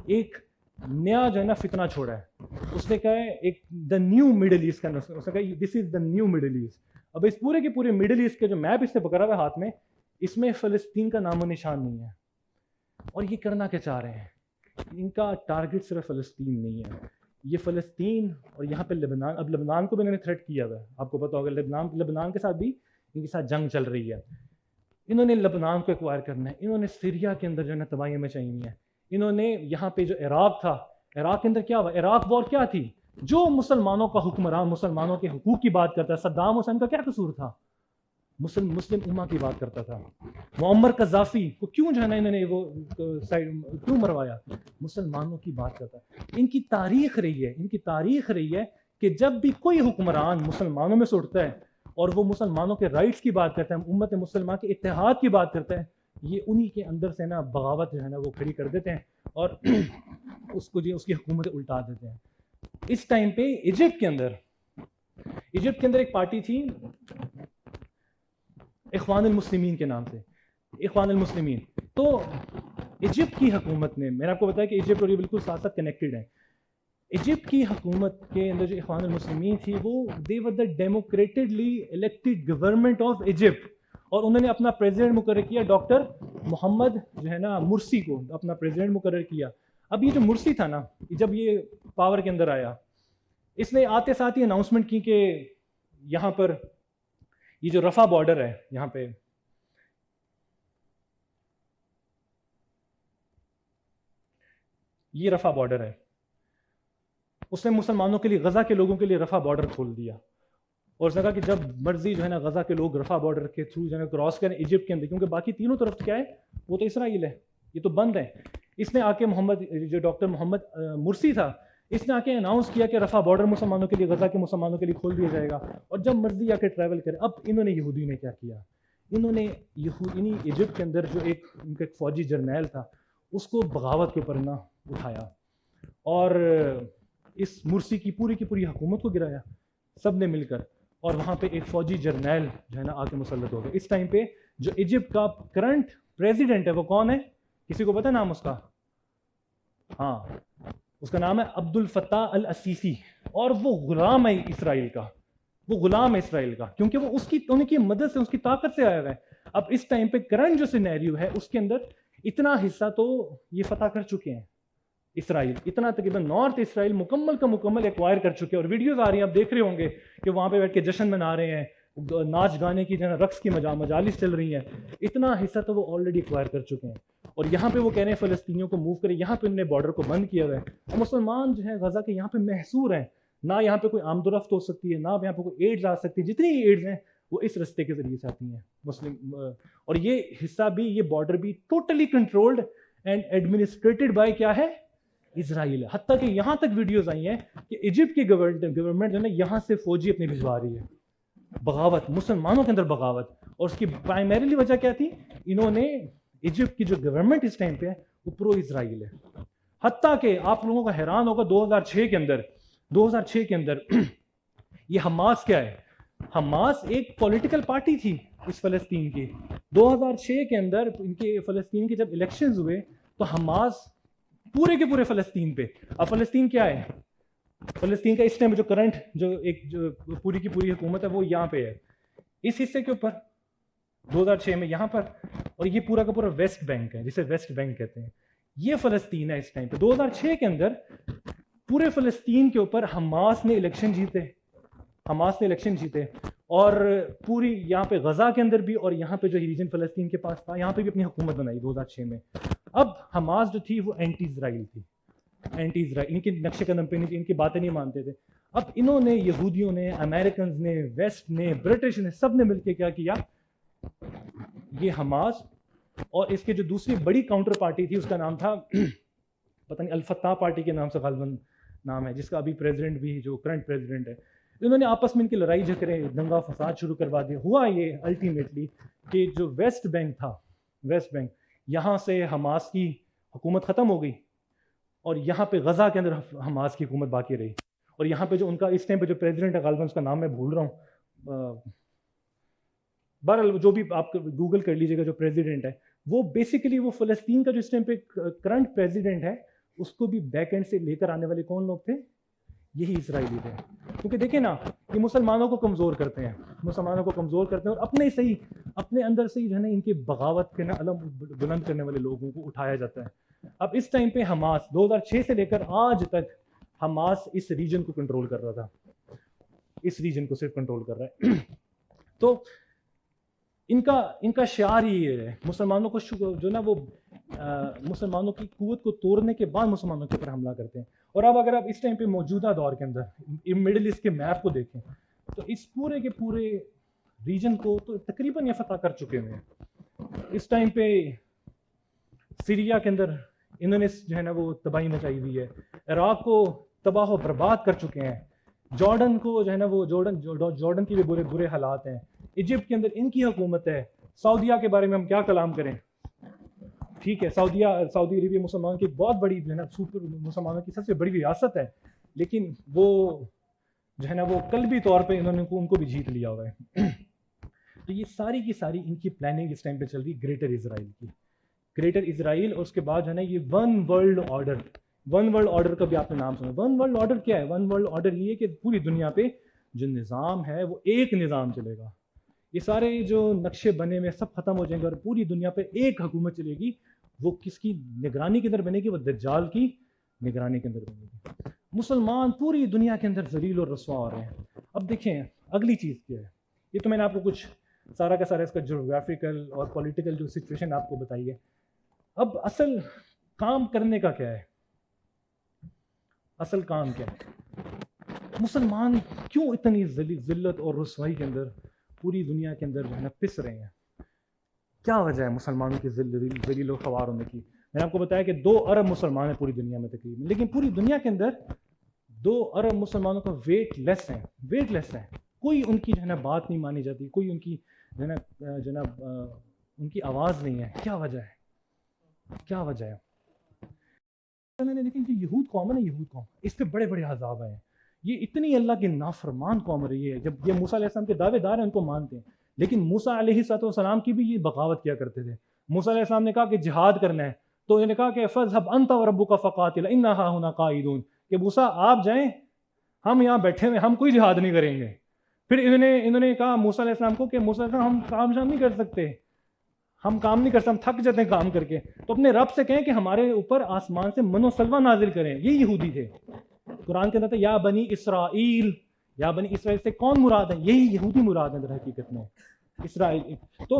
ایک نیا جو ہے نا فتنہ چھوڑا ہے. اس نے کہا ہے ایک دا نیو مڈل ایسٹ کا، اس نے کہا دس از دا نیو مڈل ایسٹ. اب اس پورے کے پورے مڈل ایسٹ کے جو میپ اس نے پکڑا ہوا ہے ہاتھ میں، اس میں فلسطین کا نام و نشان نہیں ہے. اور یہ کرنا کیا چاہ رہے ہیں؟ ان کا ٹارگٹ صرف فلسطین نہیں ہے، یہ فلسطین اور یہاں پہ لبنان. اب لبنان کو بھی انہوں نے تھریٹ کیا ہوا ہے، آپ کو پتہ ہوگا لبنان کے ساتھ بھی ان کے ساتھ جنگ چل رہی ہے. انہوں نے لبنان کو ایکوائر کرنا ہے، انہوں نے سیریا کے اندر جو ہے نا تباہیاں مچائی ہوئی ہیں، انہوں نے یہاں پہ جو عراق تھا، عراق کے اندر کیا ہوا؟ عراق وار کیا تھی؟ جو مسلمانوں کا حکمران مسلمانوں کے حقوق کی بات کرتا ہے، صدام حسین کا کیا قصور تھا؟ مسلم امہ کی بات کرتا تھا. معمر قذافی کو کیوں جو ہے نا انہوں نے وہ کیوں مروایا؟ مسلمانوں کی بات کرتا ہے. ان کی تاریخ رہی ہے کہ جب بھی کوئی حکمران مسلمانوں میں سے اٹھتا ہے اور وہ مسلمانوں کے رائٹس کی بات کرتا ہے، امت مسلمہ کے اتحاد کی بات کرتا ہے، یہ انہی کے اندر سے نا بغاوت جو ہے نا وہ کھڑی کر دیتے ہیں اور اس کو اس کی حکومت الٹا دیتے ہیں. اس ٹائم پہ ایجپٹ کے اندر ایک پارٹی تھی اخوان المسلمین کے نام سے، اخوان المسلمین. تو ایجپٹ کی حکومت نے، میں نے آپ کو بتایا کہ ایجپٹ اور یہ بالکل ساتھ ساتھ کنیکٹڈ ہیں. ایجپٹ کی حکومت کے اندر جو اخوان المسلمین تھی، وہ دے ور دا ڈیموکریٹڈلی الیکٹڈ گورنمنٹ آف ایجپٹ، اور انہوں نے اپنا پریزیڈنٹ مقرر کیا ڈاکٹر محمد جو ہے نا مرسی کو اپنا پریزیڈنٹ مقرر کیا. اب یہ جو مرسی تھا نا، جب یہ پاور کے اندر آیا، اس نے آتے ساتھ ہی اناؤنسمنٹ کی کہ یہاں پر یہ جو رفح بارڈر ہے، یہاں پہ یہ رفح بارڈر ہے. اس نے مسلمانوں کے لیے، غزہ کے لوگوں کے لیے رفح بارڈر کھول دیا، اور اس نے کہا کہ جب مرضی جو ہے نا غزہ کے لوگ رفح بارڈر کے تھرو جو ہے نا کراس کریں ایجپٹ کے اندر، کیونکہ باقی تینوں طرف کیا ہے، وہ تو اسرائیل ہے، یہ تو بند ہے. اس نے آ کے جو ڈاکٹر محمد مرسی تھا، اس نے آ کے اناؤنس کیا کہ رفح بارڈر مسلمانوں کے لیے، غزہ کے مسلمانوں کے لیے کھول دیا جائے گا، اور جب مرضی آ کے ٹریول کرے. اب انہوں نے یہودیوں نے کیا کیا، انہوں نے ایجپٹ کے اندر جو ان کا ایک فوجی جرنیل تھا، اس کو بغاوت کے اوپر نہ اٹھایا، اور اس مرسی کی پوری حکومت کو گرایا سب نے مل کر. اور وہاں پہ ایک فوجی جرنیل جو ہے نا آ کے مسلط ہو گئے. اس ٹائم پہ جو ایجپٹ کا کرنٹ پریزیڈنٹ ہے وہ کون ہے؟ کسی کو پتہ نام اس کا؟ ہاں، اس کا نام ہے عبد الفتاح السیسی، اور وہ غلام ہے اسرائیل کا، وہ غلام ہے اسرائیل کا، کیونکہ وہ ان کی مدد سے، اس کی طاقت سے آیا ہوا ہے. اب اس ٹائم پہ کرنٹ جو سینیریو ہے اس کے اندر اتنا حصہ تو یہ فتح کر چکے ہیں اسرائیل، اتنا تقریباً نارتھ اسرائیل مکمل کا مکمل ایکوائر کر چکے ہیں. اور ویڈیوز آ رہی ہیں، آپ دیکھ رہے ہوں گے کہ وہاں پہ بیٹھ کے جشن منا رہے ہیں، ناچ گانے کی جو ہے رقص کی مجالس چل رہی ہیں. اتنا حصہ تو وہ آلریڈی ایکوائر کر چکے ہیں. اور یہاں پہ وہ کہہ رہے ہیں فلسطینیوں کو موو کریں، یہاں پہ انہوں نے بارڈر کو بند کیا ہوا ہے. اور مسلمان جو ہے غزہ کے یہاں پہ محصور ہیں، نہ یہاں پہ کوئی آمد و رفت ہو سکتی ہے، نہ یہاں پہ کوئی ایڈز آ سکتی ہے. جتنی ایڈز ہیں وہ اس رستے کے ذریعے سے آتی ہیں مسلم. اور یہ حصہ بھی، یہ بارڈر بھی ٹوٹلی کنٹرولڈ اینڈ ایڈمنسٹریٹڈ بائی کیا ہے؟ اسرائیل ہے. حتیٰ کہ یہاں تک ویڈیوز آئی ہیں کہ ایجپٹ کی گورنمنٹ جو ہے نا یہاں سے فوجی اپنے بھجوا رہی ہے. بغاوت، مسلمانوں کے اندر بغاوت. اور اس کی پرائمریلی وجہ کیا تھی؟ انہوں نے، ایجپٹ کی جو گورنمنٹ اس ٹائم پہ ہے وہ پرو اسرائیل ہے. حتیٰ کہ آپ لوگوں کا حیران ہوگا 2006 کے اندر یہ حماس کیا ہے؟ حماس ایک پولیٹیکل پارٹی تھی اس فلسطین کی. 2006 کے اندر ان کے فلسطین کے جب الیکشنز ہوئے تو حماس پورے کے پورے فلسطین پہ. اب فلسطین کیا ہے؟ فلسطین کا اس ٹائم جو کرنٹ جو پوری کی پوری حکومت ہے وہ یہاں پہ ہے، اس حصے کے اوپر 2006 میں یہاں پر. اور یہ پورا کا پورا ویسٹ بینک ہے، جسے ویسٹ بینک کہتے ہیں. یہ فلسطین ہے اس ٹائم پہ. 2006 کے اندر پورے فلسطین کے اوپر حماس نے الیکشن جیتے، اور پوری یہاں پہ غزہ کے اندر بھی، اور یہاں پہ جو ریجن فلسطین کے پاس تھا یہاں پہ بھی اپنی حکومت بنائی 2006 میں. اب حماس جو تھی وہ اینٹی اسرائیل تھی، اینٹی اسرائیل، ان کے نقشے قدم پہ نہیں، ان کی باتیں نہیں مانتے تھے. اب انہوں نے، یہودیوں نے، امریکنز نے، ویسٹ نے، برٹش نے، سب نے مل کے کیا کیا، یہ حماس اور اس کے جو دوسری بڑی کاؤنٹر پارٹی تھی اس کا نام تھا پتہ نہیں الفتح پارٹی کے نام سے غالباً نام ہے، جس کا ابھی پریزیڈنٹ بھی، جو کرنٹ پریزیڈنٹ ہے. انہوں نے آپس میں ان کی لڑائی جھگڑے، دنگا فساد شروع کروا دیا. ہوا یہ الٹیمیٹلی کہ جو ویسٹ بینک تھا، ویسٹ بینک، یہاں سے حماس کی حکومت ختم ہو گئی، اور یہاں پہ غزہ کے اندر حماس کی حکومت باقی رہی. اور یہاں پہ جو ان کا اس ٹائم پہ جو پریزیڈنٹ ہے، غالباً اس کا نام میں بھول رہا ہوں، بہرحال جو بھی آپ گوگل کر لیجیے گا، جو پریزیڈنٹ ہے وہ بیسیکلی وہ فلسطین کا جو اس ٹائم پہ کرنٹ پریزیڈنٹ ہے اس کو بھی بیک اینڈ سے لے کر آنے والے کون لوگ تھے؟ یہی اسرائیلی تھے. کیونکہ دیکھیں نا، یہ مسلمانوں کو کمزور کرتے ہیں، اور اپنے اندر سے ہی جو ہے نا ان کی بغاوت کے نا علم بلند کرنے والے لوگوں کو اٹھایا جاتا ہے. اب اس ٹائم پہ حماس 2006 سے لے کر آج تک حماس اس ریجن کو کنٹرول کر رہا تھا، اس ریجن کو صرف کنٹرول کر رہا ہے. تو ان کا شعار ہی یہ ہے، مسلمانوں کو جو نا وہ مسلمانوں کی قوت کو توڑنے کے بعد مسلمانوں کے اوپر حملہ کرتے ہیں. اور اب اگر آپ اس ٹائم پہ موجودہ دور کے اندر مڈل ایسٹ کے میپ کو دیکھیں تو اس پورے کے پورے ریجن کو تو تقریباً یہ فتح کر چکے ہیں. اس ٹائم پہ سیریا کے اندر انہوں نے جو ہے نا وہ تباہی مچائی ہوئی ہے، عراق کو تباہ و برباد کر چکے ہیں، جارڈن کو جو ہے نا وہ جارڈن کی بھی برے حالات ہیں، ایجپٹ کے اندر ان کی حکومت ہے. سعودیہ کے بارے میں ہم کیا کلام کریں؟ ٹھیک ہے، سعودی عربیہ مسلمانوں کی بہت بڑی جو ہے نا مسلمانوں کی سب سے بڑی ریاست ہے، لیکن وہ جو ہے نا وہ قلبی طور پہ انہوں نے ان کو بھی جیت لیا ہوا ہے. تو یہ ساری کی ساری ان کی پلاننگ اس ٹائم پہ چل رہی گریٹر اسرائیل. اور اس کے بعد جو ہے نا یہ ون ورلڈ آرڈر کا بھی آپ نے نام سنا. ون ورلڈ آرڈر کیا ہے؟ ون ورلڈ آرڈر یہ ہے کہ پوری دنیا پہ جو نظام ہے وہ ایک نظام چلے گا. یہ سارے جو نقشے بنے ہوئے سب ختم ہو جائیں گے اور پوری دنیا پہ ایک حکومت چلے گی. وہ کس کی نگرانی کے اندر بنے گی؟ وہ دجال کی نگرانی کے اندر بنے گی. مسلمان پوری دنیا کے اندر ذلیل اور رسوا ہو رہے ہیں. اب دیکھیں اگلی چیز کیا ہے. یہ تو میں نے آپ کو کچھ سارا کا سارا اس کا جغرافیکل اور پولیٹیکل جو سچویشن آپ کو بتائی ہے. اب اصل کام کرنے کا کیا ہے؟ اصل کام کیا ہے؟ مسلمان کیوں اتنی ذلت اور رسوائی کے اندر پوری دنیا کے اندر جو ہے نا پس رہے ہیں؟ کیا وجہ ہے مسلمانوں کی ذلیل و خوار ہونے کی؟ میں نے آپ کو بتایا کہ 2 ارب مسلمان ہیں پوری دنیا میں تقریباً، لیکن پوری دنیا کے اندر 2 ارب مسلمانوں کا ویٹ لیس ہے. کوئی ان کی جو ہے نا بات نہیں مانی جاتی، کوئی ان کی جو ہے نا ان کی آواز نہیں ہے. کیا وجہ ہے؟ کیا وجہ ہے؟ لیکن جو یہود قوم ہے نا، یہود قوم، اس پہ بڑے بڑے عذاب آئے ہیں. یہ اتنی اللہ کی نافرمان قوم رہی ہے. جب یہ موسیٰ علیہ السلام کے دعوے دار ہیں، ان کو مانتے ہیں، لیکن موسیٰ علیہ السلام کی بھی یہ بغاوت کیا کرتے تھے. موسیٰ علیہ السلام نے کہا کہ جہاد کرنا ہے، تو انہوں نے کہا کہ فَاذْهَبْ أَنْتَ وَرَبُّكَ فَقَاتِلَا إِنَّا هَاهُنَا قَاعِدُونَ، کہ موسیٰ آپ جائیں، ہم یہاں بیٹھے ہوئے، ہم کوئی جہاد نہیں کریں گے. پھر انہوں نے کہا موسیٰ علیہ السلام کو کہ موسیٰ علیہ السلام ہم کام شام نہیں کر سکتے، ہم کام نہیں کر سکتے، ہم تھک جاتے ہیں کام کر کے، تو اپنے رب سے کہیں کہ ہمارے اوپر آسمان سے من و سلوہ نازل کریں. یہ یہودی تھے. قرآن کے اندر یا بنی اسرائیل، یا بنی اسرائیل سے کون مراد ہے؟ یہی یہودی مراد ہے در حقیقت میں، اسرائیل. تو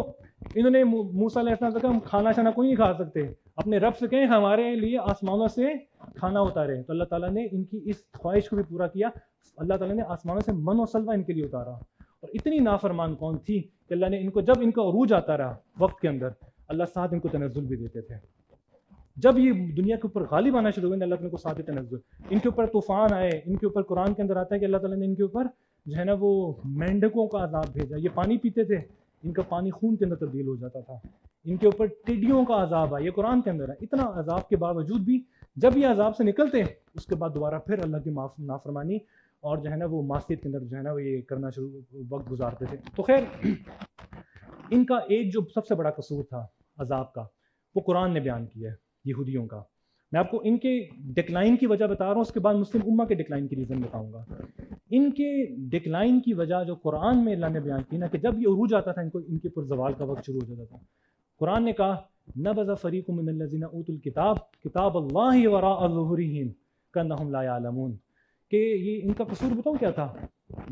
انہوں نے موسیٰ علیہ السلام سے کہا ہم کھانا شانا کوئی نہیں کھا سکتے، اپنے رب سے کہیں ہمارے لیے آسمانوں سے کھانا اتارے. تو اللہ تعالیٰ نے ان کی اس خواہش کو بھی پورا کیا. اللہ تعالیٰ نے آسمانوں سے من و سلوہ ان کے لیے اتارا. اور اتنی نافرمان کون تھی کہ اللہ نے ان کو، جب ان کا عروج آتا رہا وقت کے اندر، اللہ ساتھ ان کو تنزل بھی دیتے تھے. جب یہ دنیا کے اوپر غالب آنا شروع ہوئے، اللہ تعالیٰ کو ساتھ تنزل، ان کے اوپر طوفان آئے، ان کے اوپر قرآن کے اندر آتا ہے کہ اللہ تعالیٰ نے ان کے اوپر جو ہے نا وہ مینڈکوں کا عذاب بھیجا. یہ پانی پیتے تھے، ان کا پانی خون کے اندر تبدیل ہو جاتا تھا. ان کے اوپر ٹڈیوں کا عذاب آیا، یہ قرآن کے اندر ہے. اتنا عذاب کے باوجود بھی جب یہ عذاب سے نکلتے، اس کے بعد دوبارہ پھر اللہ کی نافرمانی اور جو ہے نا وہ معصیت کے اندر جو ہے نا وہ یہ کرنا شروع وقت گزارتے تھے. تو خیر، ان کا ایک جو سب سے بڑا قصور تھا عذاب کا، وہ قرآن نے بیان کیا ہے یہودیوں کا. میں آپ کو ان کے ڈکلائن کی وجہ بتا رہا ہوں، اس کے بعد مسلم امہ کے ڈکلائن کی ریزن بتاؤں گا. ان کے ڈکلائن کی وجہ جو قرآن میں اللہ نے بیان کی نا، کہ جب یہ عروج آتا تھا ان کے اوپر زوال کا وقت شروع ہو جاتا تھا. قرآن نے کہا نبذ فریق من الذین اوتوا الکتاب کتاب اللہ وراء ظہورہم کانہم لا یعلمون، کہ یہ ان کا قصور بتاؤں کیا تھا.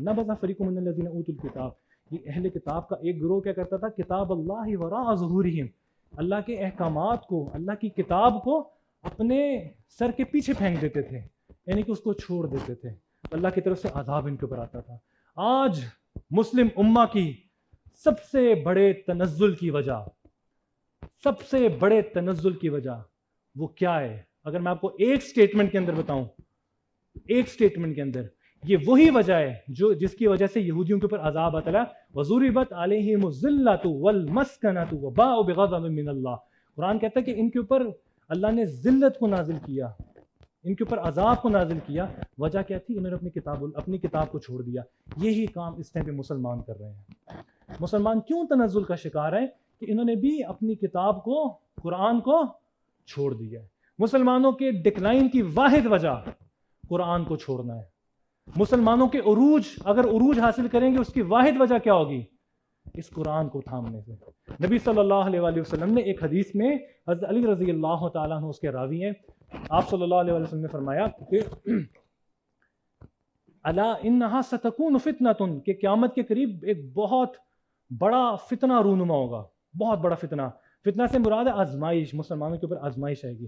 نبذ فریق من الذین اوتوا الکتاب، یہ اہل کتاب کا ایک گروہ کیا کرتا تھا، کتاب اللہ وراء ظہورہم، اللہ کے احکامات کو، اللہ کی کتاب کو اپنے سر کے پیچھے پھینک دیتے تھے، یعنی کہ اس کو چھوڑ دیتے تھے. اللہ کی طرف سے عذاب ان کے اوپر آتا تھا. آج مسلم امہ کی سب سے بڑے تنزل کی وجہ، سب سے بڑے تنزل کی وجہ وہ کیا ہے؟ اگر میں آپ کو ایک سٹیٹمنٹ کے اندر بتاؤں، ایک سٹیٹمنٹ کے اندر، یہ وہی وجہ ہے جو جس کی وجہ سے یہودیوں کے اوپر عذاب آتا ہے. وَضُرِبَتْ عَلَيْهِمُ الذِّلَّةُ وَالْمَسْكَنَةُ وَبَاءُوا بِغَضَبٍ مِّنَ اللَّهِ. قرآن کہتا ہے کہ ان کے اوپر اللہ نے ذلت کو نازل کیا، ان کے اوپر عذاب کو نازل کیا. وجہ کیا تھی؟ انہوں نے اپنی کتاب کو چھوڑ دیا. یہی کام اس ٹائم پہ مسلمان کر رہے ہیں. مسلمان کیوں تنزل کا شکار ہے؟ کہ انہوں نے بھی اپنی کتاب کو، قرآن کو چھوڑ دیا ہے. مسلمانوں کے ڈکلائن کی واحد وجہ قرآن کو چھوڑنا ہے. مسلمانوں کے عروج، اگر عروج حاصل کریں گے، اس کی واحد وجہ کیا ہوگی؟ اس قرآن کو تھامنے سے. نبی صلی اللہ علیہ وآلہ وسلم نے ایک حدیث میں، حضرت علی رضی اللہ تعالیٰ عنہ اس کے راوی ہیں، آپ صلی اللہ علیہ وآلہ وسلم نے فرمایا کہ الا انہا ستکون فتنۃ، کہ قیامت کے قریب ایک بہت بڑا فتنہ رونما ہوگا، بہت بڑا فتنہ. فتنہ سے مراد ہے آزمائش، مسلمانوں کے اوپر آزمائش آئے گی.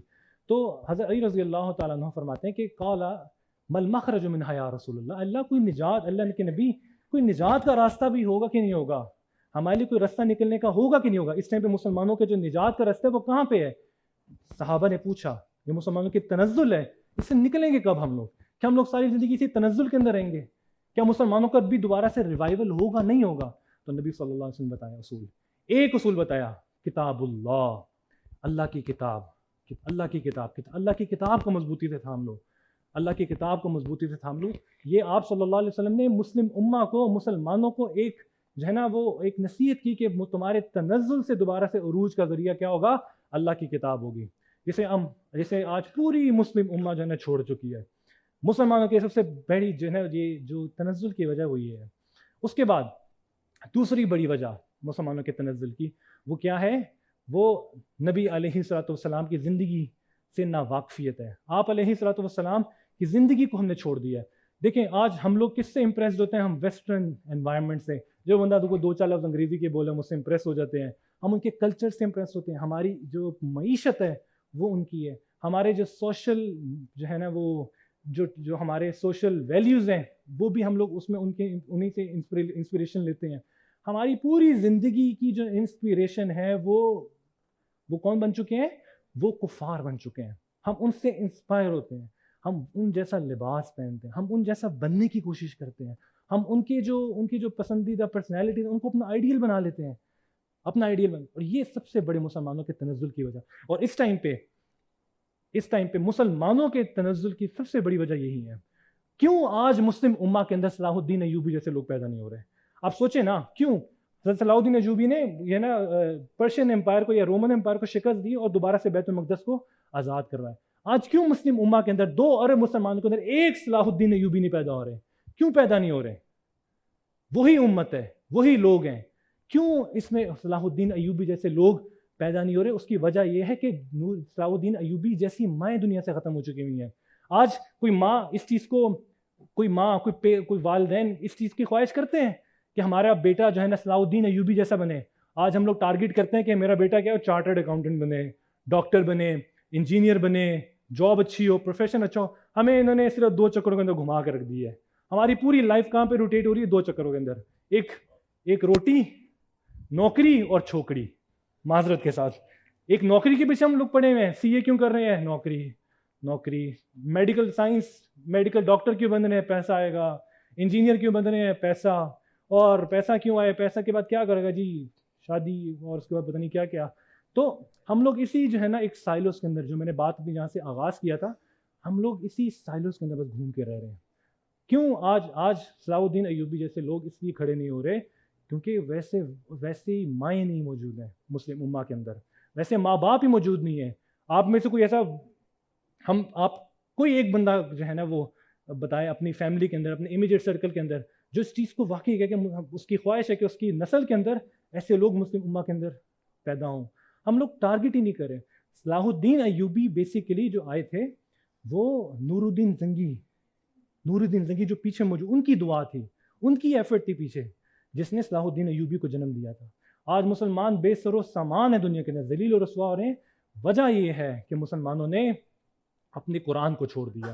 تو حضرت علی رضی اللہ تعالیٰ عنہ فرماتے ہیں کہ قال مل مخرج منہا یا رسول اللہ، اللہ کوئی نجات، اللہ کے نبی کوئی نجات کا راستہ بھی ہوگا کہ نہیں ہوگا؟ ہمارے لیے کوئی راستہ نکلنے کا ہوگا کہ نہیں ہوگا؟ اس ٹائم پہ مسلمانوں کے جو نجات کا راستہ ہے وہ کہاں پہ ہے؟ صحابہ نے پوچھا، یہ مسلمانوں کی تنزل ہے، اس سے نکلیں گے کب ہم لوگ؟ کیا ہم لوگ ساری زندگی اسی تنزل کے اندر رہیں گے؟ کیا مسلمانوں کا بھی دوبارہ سے ریوائول ہوگا نہیں ہوگا؟ تو نبی صلی اللہ علیہ وسلم نے بتایا اصول، ایک اصول بتایا، کتاب اللہ، اللہ کی کتاب، اللہ کی کتاب، اللہ کی کتاب کو مضبوطی سے تھام لو، اللہ کی کتاب کو مضبوطی سے تھام لو. یہ آپ صلی اللہ علیہ وسلم نے مسلم امہ کو، مسلمانوں کو ایک جو ہے نا وہ ایک نصیحت کی کہ تمہارے تنزل سے دوبارہ سے عروج کا ذریعہ کیا ہوگا؟ اللہ کی کتاب ہوگی، جسے آج پوری مسلم امہ جو ہے نا چھوڑ چکی ہے. مسلمانوں کی سب سے بڑی جو ہے نا یہ جو تنزل کی وجہ وہ یہ ہے. اس کے بعد دوسری بڑی وجہ مسلمانوں کے تنزل کی وہ کیا ہے؟ وہ نبی علیہ الصلوۃ والسلام کی زندگی سے ناواقفیت ہے. آپ علیہ الصلوۃ والسلام کی زندگی کو ہم نے چھوڑ دیا ہے. دیکھیں آج ہم لوگ کس سے امپریسڈ ہوتے ہیں؟ ہم ویسٹرن انوائرمنٹ سے. جو بندہ کو دو چار لفظ انگریزی کے بولے مجھ سے امپریس ہو جاتے ہیں. ہم ان کے کلچر سے امپریس ہوتے ہیں. ہماری جو معیشت ہے وہ ان کی ہے. ہمارے جو سوشل جو ہے نا وہ جو ہمارے سوشل ویلیوز ہیں وہ بھی ہم لوگ اس میں انہیں سے انسپریشن لیتے ہیں. ہماری پوری زندگی کی جو انسپریشن ہے وہ کون بن چکے ہیں؟ وہ کفار بن چکے ہیں. ہم ان سے انسپائر ہوتے ہیں, ہم ان جیسا لباس پہنتے ہیں, ہم ان جیسا بننے کی کوشش کرتے ہیں, ہم ان کی جو پسندیدہ پرسنالٹی ان کو اپنا آئیڈیل بنا لیتے ہیں, اپنا آئیڈیل بن. اور یہ سب سے بڑے مسلمانوں کے تنزل کی وجہ. اور اس ٹائم پہ مسلمانوں کے تنزل کی سب سے بڑی وجہ یہی ہے. کیوں آج مسلم امہ کے اندر صلاح الدین ایوبی جیسے لوگ پیدا نہیں ہو رہے؟ آپ سوچیں نا, کیوں؟ صلاح الدین ایوبی نے یہ نا پرشین امپائر کو یا رومن امپائر کو شکست دی اور دوبارہ سے بیت المقدس کو آزاد کروایا. آج کیوں مسلم امہ کے اندر 2 ارب مسلمانوں کے اندر ایک صلاح الدین ایوبی نہیں پیدا ہو رہے؟ کیوں پیدا نہیں ہو رہے؟ وہی امت ہے, وہی لوگ ہیں. کیوں اس میں صلاح الدین ایوبی جیسے لوگ پیدا نہیں ہو رہے؟ اس کی وجہ یہ ہے کہ صلاح الدین ایوبی جیسی مائیں دنیا سے ختم ہو چکی ہوئی ہیں. آج کوئی ماں اس چیز کو, کوئی والدین اس چیز کی خواہش کرتے ہیں کہ ہمارا بیٹا جو ہے نا صلاح الدین ایوبی جیسا بنے. آج ہم لوگ ٹارگٹ کرتے ہیں کہ میرا بیٹا کیا ہو, چارٹرڈ اکاؤنٹنٹ بنے, ڈاکٹر بنے, انجینئر بنے, جاب اچھی ہو, پروفیشن اچھا ہو. ہمیں انہوں نے صرف 2 چکروں کے اندر گھما کے رکھ دی ہے. ہماری پوری لائف کہاں پہ روٹیٹ ہو رہی ہے؟ 2 چکروں کے اندر. ایک روٹی, نوکری اور چھوکری. معذرت کے ساتھ ایک نوکری کے پیچھے ہم لوگ پڑے ہوئے ہیں. سی اے کیوں کر رہے ہیں؟ نوکری. میڈیکل سائنس, میڈیکل ڈاکٹر کیوں بن رہے ہیں؟ پیسہ آئے گا. انجینئر کیوں بن رہے ہیں؟ پیسہ. اور پیسہ کیوں آئے؟ پیسہ کے بعد کیا کرے گا جی؟ شادی, اور اس کے بعد پتہ نہیں کیا کیا. تو ہم لوگ اسی جو ہے نا ایک سائلوس کے اندر, جو میں نے بات اپنی جہاں سے آغاز کیا تھا, ہم لوگ اسی سائلوس کے اندر بس گھوم کے رہ رہے ہیں. کیوں آج صلاح الدین ایوبی جیسے لوگ اس لیے کھڑے نہیں ہو رہے؟ کیونکہ ویسے مائیں نہیں موجود ہیں مسلم امہ کے اندر, ویسے ماں باپ ہی موجود نہیں ہیں. آپ میں سے کوئی ایسا, آپ کوئی ایک بندہ جو ہے نا وہ بتائے اپنی فیملی کے اندر, اپنے امیڈیٹ سرکل کے اندر, جو اس چیز کو واقعی ہے کہ اس کی خواہش ہے کہ اس کی نسل کے اندر ایسے لوگ مسلم امہ کے اندر پیدا ہوں. ہم لوگ ٹارگٹ ہی نہیں کریں. صلاح الدین ایوبی بیسیکلی جو آئے تھے وہ نور الدین زنگی جو پیچھے موجود, ان کی دعا تھی, ان کی ایفرٹ تھی پیچھے, جس نے صلاح الدین ایوبی کو جنم دیا تھا. آج مسلمان بے سر و سامان ہے دنیا کے اندر, ذلیل و رسوا ہو رہے ہیں. وجہ یہ ہے کہ مسلمانوں نے اپنے قرآن کو چھوڑ دیا.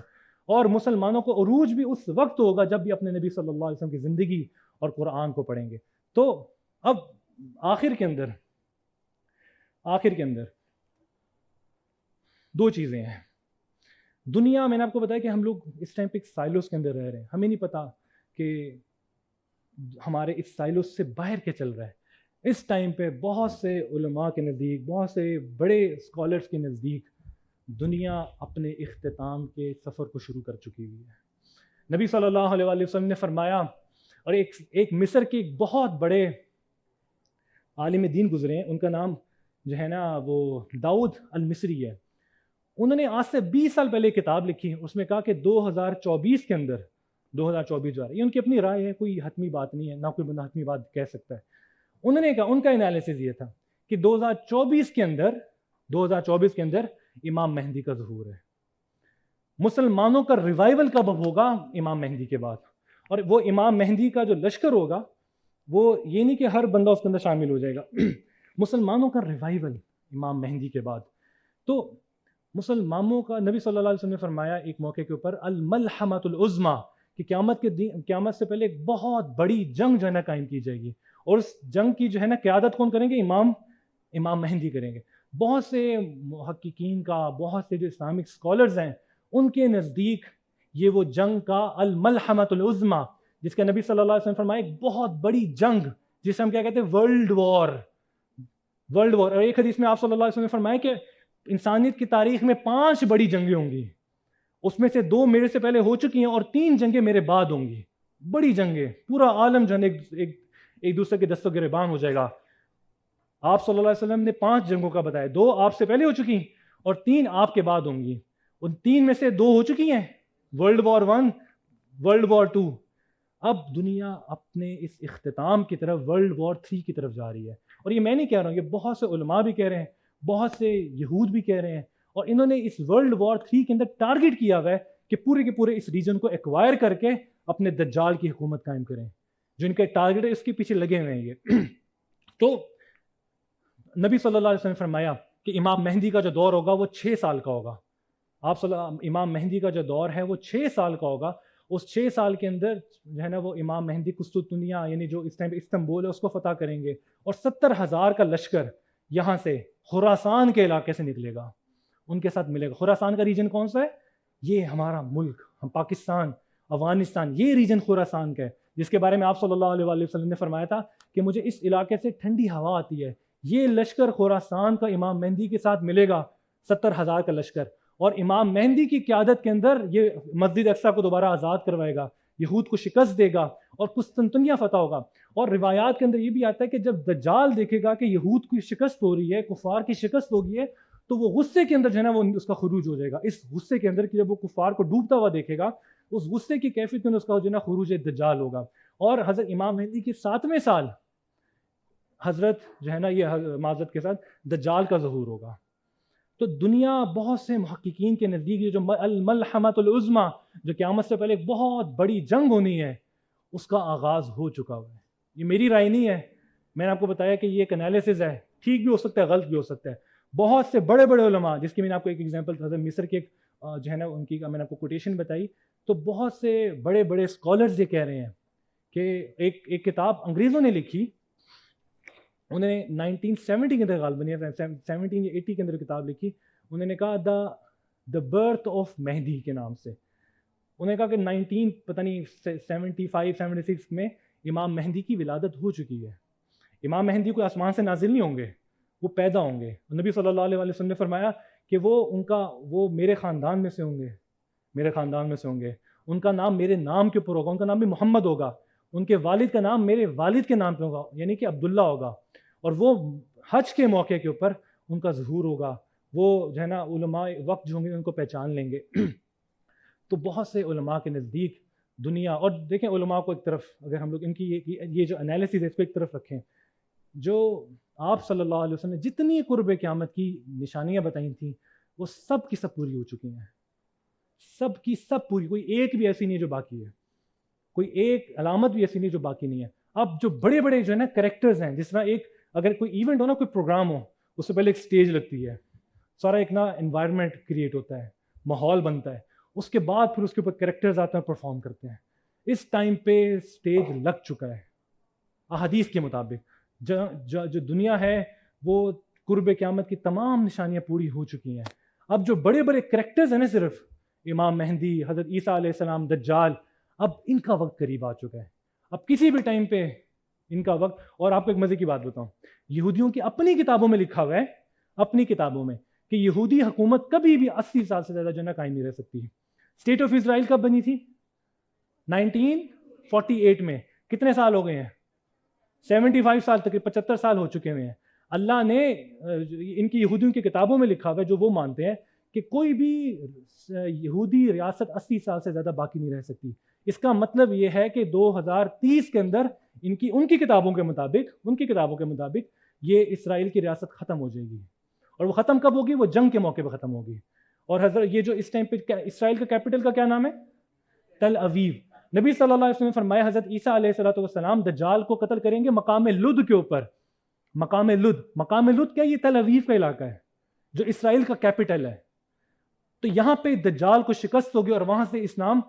اور مسلمانوں کو عروج بھی اس وقت ہوگا جب بھی اپنے نبی صلی اللہ علیہ وسلم کی زندگی اور قرآن کو پڑھیں گے. تو اب آخر کے اندر 2 چیزیں ہیں. دنیا, میں نے آپ کو بتایا کہ ہم لوگ اس ٹائم پہ ایک سائلوس کے اندر رہ رہے ہیں. ہمیں نہیں پتا کہ ہمارے اس سائلوس سے باہر کیا چل رہا ہے. اس ٹائم پہ بہت سے علماء کے نزدیک, بہت سے بڑے اسکالرس کے نزدیک دنیا اپنے اختتام کے سفر کو شروع کر چکی ہوئی ہے. نبی صلی اللہ علیہ وسلم نے فرمایا, اور ایک مصر کے ایک بہت بڑے عالم دین گزرے ہیں, ان کا نام جو ہے نا وہ داؤد المصری ہے. انہوں نے آج سے 20 سال پہلے کتاب لکھی, اس میں کہا کہ 2024 کے اندر, 2024 جو آ رہا ہے, یہ ان کی اپنی رائے ہے, کوئی حتمی بات نہیں ہے, نہ کوئی بندہ حتمی بات کہہ سکتا ہے. انہوں نے کہا, ان کا انالیسس یہ تھا کہ 2024 کے اندر امام مہدی کا ظہور ہے. مسلمانوں کا ریوائول کب ہوگا؟ امام مہدی کے بعد. اور وہ امام مہدی کا جو لشکر ہوگا وہ یہ نہیں کہ ہر بندہ اس کے اندر شامل ہو جائے گا. مسلمانوں کا ریوائول امام مہدی کے بعد. تو مسلمانوں کا, نبی صلی اللہ علیہ وسلم نے فرمایا ایک موقع کے اوپر, الملحمۃ العظمیٰ, کہ قیامت سے پہلے ایک بہت بڑی جنگ جو ہے نا قائم کی جائے گی, اور اس جنگ کی جو ہے نا قیادت کون کریں گے؟ امام مہدی کریں گے. بہت سے محققین کا, بہت سے جو اسلامک اسکالرز ہیں, ان کے نزدیک یہ وہ جنگ کا الملحمۃ العظمیٰ, جس کا نبی صلی اللہ علیہ وسلم فرمایا ایک بہت بڑی جنگ, جسے ہم کیا کہتے ہیں؟ World war. اور ایک حدیث میں آپ صلی اللہ علیہ وسلم نے فرمایا کہ انسانیت کی تاریخ میں 5 بڑی جنگیں ہوں گی, اس میں سے 2 میرے سے پہلے ہو چکی ہیں اور 3 جنگیں میرے بعد ہوں گی. بڑی جنگیں, پورا عالم جو ہے ایک دوسرے کے دستوں گریبان ہو جائے گا. آپ صلی اللہ علیہ وسلم نے 5 جنگوں کا بتایا, 2 آپ سے پہلے ہو چکی اور 3 آپ کے بعد ہوں گی. ان 3 میں سے 2 ہو چکی ہیں, ورلڈ وار 1, ورلڈ وار 2. اب دنیا اپنے اس اختتام کی طرف ورلڈ وار 3 کی طرف جا رہی ہے. اور یہ میں نہیں کہہ رہا ہوں, یہ بہت سے علماء بھی کہہ رہے ہیں, بہت سے یہود بھی کہہ رہے ہیں, اور انہوں نے اس ورلڈ وار 3 کے اندر ٹارگٹ کیا ہوا ہے کہ پورے کے پورے اس ریجن کو ایکوائر کر کے اپنے دجال کی حکومت قائم کریں. جو ان کا ٹارگٹ ہے اس کے پیچھے لگے ہوئے ہیں یہ. تو نبی صلی اللہ علیہ وسلم نے فرمایا کہ امام مہدی کا جو دور ہوگا وہ 6 سال کا ہوگا. آپ امام مہدی کا جو دور ہے وہ 6 سال کا ہوگا. اس 6 سال کے اندر جو ہے نا وہ امام مہدی قسطنطنیہ یعنی جو اس ٹائم استنبول ہے اس کو فتح کریں گے, اور 70,000 کا لشکر یہاں سے خراسان کے علاقے سے نکلے گا, ان کے ساتھ ملے گا. خراسان کا ریجن کون سا ہے؟ یہ ہمارا ملک, ہم پاکستان, افغانستان, یہ ریجن خراسان کا ہے, جس کے بارے میں آپ صلی اللہ علیہ وسلم نے فرمایا تھا کہ مجھے اس علاقے سے ٹھنڈی ہوا آتی ہے. یہ لشکر خراسان کا امام مہدی کے ساتھ ملے گا, 70,000 کا لشکر, اور امام مہدی کی قیادت کے اندر یہ مسجد اقصیٰ کو دوبارہ آزاد کروائے گا, یہود کو شکست دے گا اور قسطنطنیہ فتح ہوگا. اور روایات کے اندر یہ بھی آتا ہے کہ جب دجال دیکھے گا کہ یہود کی شکست ہو رہی ہے, کفار کی شکست ہوگی ہے, تو وہ غصے کے اندر جو ہے نا وہ اس کا خروج ہو جائے گا. اس غصے کے اندر کہ جب وہ کفار کو ڈوبتا ہوا دیکھے گا, اس غصے کی کیفیت میں اس کا جو ہے نا خروج دجال ہوگا. اور حضرت امام مہدی کے 7ویں سال حضرت جو ہے نا یہ معذرت کے ساتھ دجال کا ظہور ہوگا. تو دنیا بہت سے محققین کے نزدیک یہ جو الملحمۃ العظمیٰ جو قیامت سے پہلے ایک بہت بڑی جنگ ہونی ہے, اس کا آغاز ہو چکا ہوا ہے. یہ میری رائے نہیں ہے, میں نے آپ کو بتایا کہ یہ ایک انالیسز ہے, ٹھیک بھی ہو سکتا ہے, غلط بھی ہو سکتا ہے. بہت سے بڑے بڑے علماء, جس کی میں نے آپ کو ایک ایگزامپل حضرت مصر کے جو ہے نا ان کی میں نے آپ کو کوٹیشن بتائی, تو بہت سے بڑے بڑے اسکالرز یہ کہہ رہے ہیں کہ ایک کتاب انگریزوں نے لکھی, انہوں نے 1970 کے اندر غالباً 17 یا 80 کے اندر کتاب لکھی. انہوں نے کہا دا برتھ آف مہدی کے نام سے. انہوں نے کہا کہ 75 میں امام مہدی کی ولادت ہو چکی ہے. امام مہدی کوئی آسمان سے نازل نہیں ہوں گے, وہ پیدا ہوں گے. نبی صلی اللہ علیہ وسلم نے فرمایا کہ وہ میرے خاندان میں سے ہوں گے, میرے خاندان میں سے ہوں گے. ان کا نام میرے نام کے اوپر ہوگا, ان کا نام بھی محمد ہوگا. ان کے والد کا نام میرے والد کے نام پہ ہوگا, یعنی کہ عبداللہ ہوگا. اور وہ حج کے موقع کے اوپر ان کا ظہور ہوگا. وہ جو ہے نا علماء وقت جو ہوں گے ان کو پہچان لیں گے. تو بہت سے علماء کے نزدیک دنیا, اور دیکھیں علماء کو ایک طرف, اگر ہم لوگ ان کی یہ جو انالیسز ہے اس کو ایک طرف رکھیں, جو آپ صلی اللہ علیہ وسلم نے جتنی قرب قیامت کی نشانیاں بتائی تھیں وہ سب کی سب پوری ہو چکی ہیں, سب کی سب پوری, کوئی ایک بھی ایسی نہیں ہے جو باقی ہے, کوئی ایک علامت بھی ایسی نہیں جو باقی نہیں ہے. اب جو بڑے بڑے جو ہے نا کریکٹرز ہیں, جس طرح ایک اگر کوئی ایونٹ ہو نا, کوئی پروگرام ہو, اس سے پہلے ایک سٹیج لگتی ہے, سارا ایک نا انوائرمنٹ کریٹ ہوتا ہے, ماحول بنتا ہے, اس کے بعد پھر اس کے اوپر کریکٹرز آتے ہیں اور پرفارم کرتے ہیں. اس ٹائم پہ سٹیج لگ چکا ہے. احادیث کے مطابق جو دنیا ہے وہ قرب قیامت کی تمام نشانیاں پوری ہو چکی ہیں. اب جو بڑے بڑے کریکٹرز ہیں نا, صرف امام مہدی, حضرت عیسیٰ علیہ السلام, دجال, اب ان کا وقت قریب آ چکا ہے. اب کسی بھی ٹائم پہ ان کا وقت. اور آپ کو ایک مزے کی بات بتاؤں, یہودیوں کی اپنی کتابوں میں لکھا ہوا ہے, اپنی کتابوں میں, کہ یہودی حکومت کبھی بھی 80 سال سے زیادہ جو ہے قائم نہیں رہ سکتی. اسٹیٹ آف اسرائیل کب بنی تھی؟ 1948 میں. کتنے سال ہو گئے ہیں؟ 75 سال تک, 75 سال ہو چکے ہوئے ہیں. اللہ نے ان کی یہودیوں کی کتابوں میں لکھا ہوا ہے, جو وہ مانتے ہیں کہ کوئی بھی یہودی ریاست 80 سال سے زیادہ باقی نہیں رہ سکتی. اس کا مطلب یہ ہے کہ 2030 کے اندر ان کی کتابوں کے مطابق یہ اسرائیل کی ریاست ختم ہو جائے گی. اور وہ ختم کب ہوگی؟ وہ جنگ کے موقع پہ ختم ہوگی. اور حضرت یہ جو اس ٹائم پہ اسرائیل کا کیپٹل کا کیا نام ہے؟ تل اویو. نبی صلی اللہ علیہ وسلم نے فرمایا حضرت عیسیٰ علیہ السلام دجال کو قتل کریں گے مقام لد کے اوپر. مقام لد کیا؟ یہ تل اویو کا علاقہ ہے جو اسرائیل کا کیپٹل ہے. تو یہاں پہ دجال کو شکست ہوگی اور وہاں سے اسلام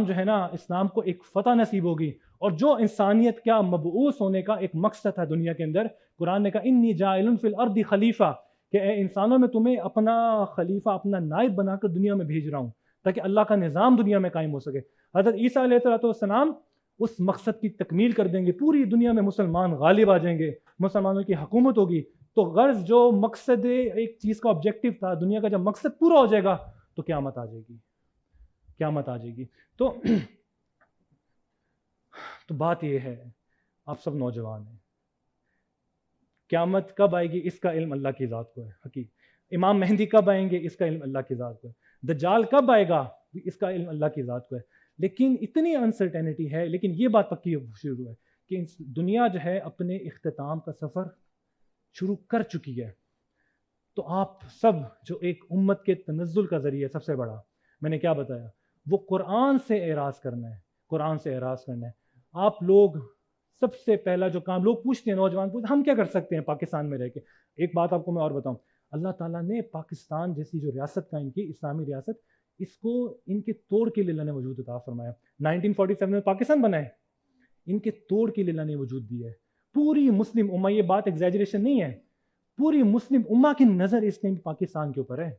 جو ہے نا, اسلام کو ایک فتح نصیب ہوگی. اور جو انسانیت کا مبعوث ہونے کا ایک مقصد تھا دنیا کے اندر, قرآن نے کہا انی جاعل فی الارض خلیفہ, کہ اے انسانوں میں تمہیں اپنا خلیفہ, اپنا نائب بنا کر دنیا میں بھیج رہا ہوں تاکہ اللہ کا نظام دنیا میں قائم ہو سکے. حضرت عیسیٰ علیہ السلام اس مقصد کی تکمیل کر دیں گے, پوری دنیا میں مسلمان غالب آ جائیں گے, مسلمانوں کی حکومت ہوگی. تو غرض جو مقصد ایک چیز کا آبجیکٹو تھا دنیا کا, جب مقصد پورا ہو جائے گا تو قیامت آ جائے گی. تو بات یہ ہے, آپ سب نوجوان ہیں, قیامت کب آئے گی اس کا علم اللہ کی ذات کو ہے. حقیقت امام مہدی کب آئیں گے اس کا علم اللہ کی ذات کو ہے. دجال کب آئے گا اس کا علم اللہ کی ذات کو ہے. لیکن اتنی انسرٹینٹی ہے, لیکن یہ بات پکی شروع ہے کہ دنیا جو ہے اپنے اختتام کا سفر شروع کر چکی ہے. تو آپ سب جو ایک امت کے تنزل کا ذریعہ سب سے بڑا میں نے کیا بتایا, وہ قرآن سے اعراض کرنا ہے. آپ لوگ سب سے پہلا جو کام لوگ پوچھتے ہیں, نوجوان پوچھتے ہیں ہم کیا کر سکتے ہیں پاکستان میں رہ کے. ایک بات آپ کو میں اور بتاؤں, اللہ تعالیٰ نے پاکستان جیسی جو ریاست قائم کی، اسلامی ریاست، اس کو ان کے توڑ کے لیے اللہ نے وجود عطا فرمایا. 1947 میں پاکستان بنا ہے، ان کے توڑ کے لیے اللہ نے وجود دیا ہے. پوری مسلم امہ، یہ بات ایگزیجریشن نہیں ہے، پوری مسلم امہ کی نظر اس ٹائم پاکستان کے اوپر ہے.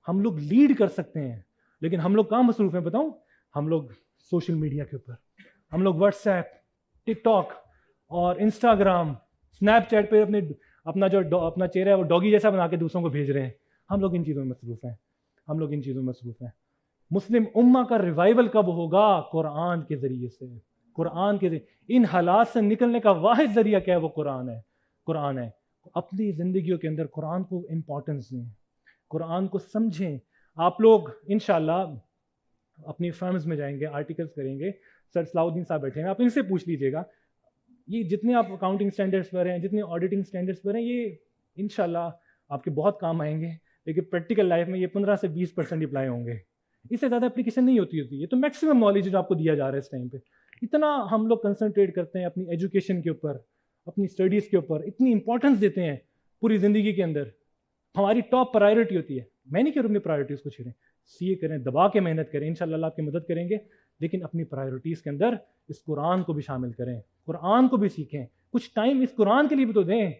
ہم لوگ لیڈ کر سکتے ہیں، لیکن ہم لوگ کہاں مصروف ہیں بتاؤں؟ ہم لوگ سوشل میڈیا کے اوپر، ہم لوگ واٹس ایپ، ٹک ٹاک اور انسٹاگرام، اسنیپ چیٹ پہ اپنا چہرہ ہے وہ ڈاگی جیسا بنا کے دوسروں کو بھیج رہے ہیں. ہم لوگ ان چیزوں میں مصروف ہیں، ہم لوگ ان چیزوں میں مصروف ہیں. مسلم امہ کا ریوائول کب ہوگا؟ قرآن کے ذریعے سے. قرآن کے ذریعے ان حالات سے نکلنے کا واحد ذریعہ کیا ہے؟ وہ قرآن ہے. قرآن ہے. اپنی زندگیوں کے اندر قرآن کو امپورٹنس دیں، قرآن کو سمجھیں. آپ لوگ انشاءاللہ اپنی فرمز میں جائیں گے، آرٹیکلز کریں گے، سر صلاح الدین صاحب بیٹھے ہیں، آپ ان سے پوچھ لیجیے گا یہ جتنے آپ اکاؤنٹنگ اسٹینڈرڈس پر ہیں، جتنے آڈیٹنگ اسٹینڈرڈس پر ہیں، یہ انشاءاللہ آپ کے بہت کام آئیں گے، لیکن پریکٹیکل لائف میں یہ 15 سے 20% اپلائی ہوں گے. اس سے زیادہ اپلیکیشن نہیں ہوتی. یہ تو میکسیمم نالج جو آپ کو دیا جا رہا ہے اس ٹائم پہ. اتنا ہم لوگ کنسنٹریٹ کرتے ہیں اپنی ایجوکیشن کے اوپر، اپنی اسٹڈیز کے اوپر، اتنی امپورٹنس دیتے ہیں پوری زندگی کے اندر. ہماری ٹاپ پرائیورٹی ہوتی ہے. میں نہیں کہہ رہا اپنی پرائیورٹیز کو چھیڑیں، سی اے کریں، دبا کے محنت کریں، انشاءاللہ اللہ آپ کی مدد کریں گے، لیکن اپنی پرائیورٹیز کے اندر اس قرآن کو بھی شامل کریں، قرآن کو بھی سیکھیں. کچھ ٹائم اس قرآن کے لیے بھی تو دیں.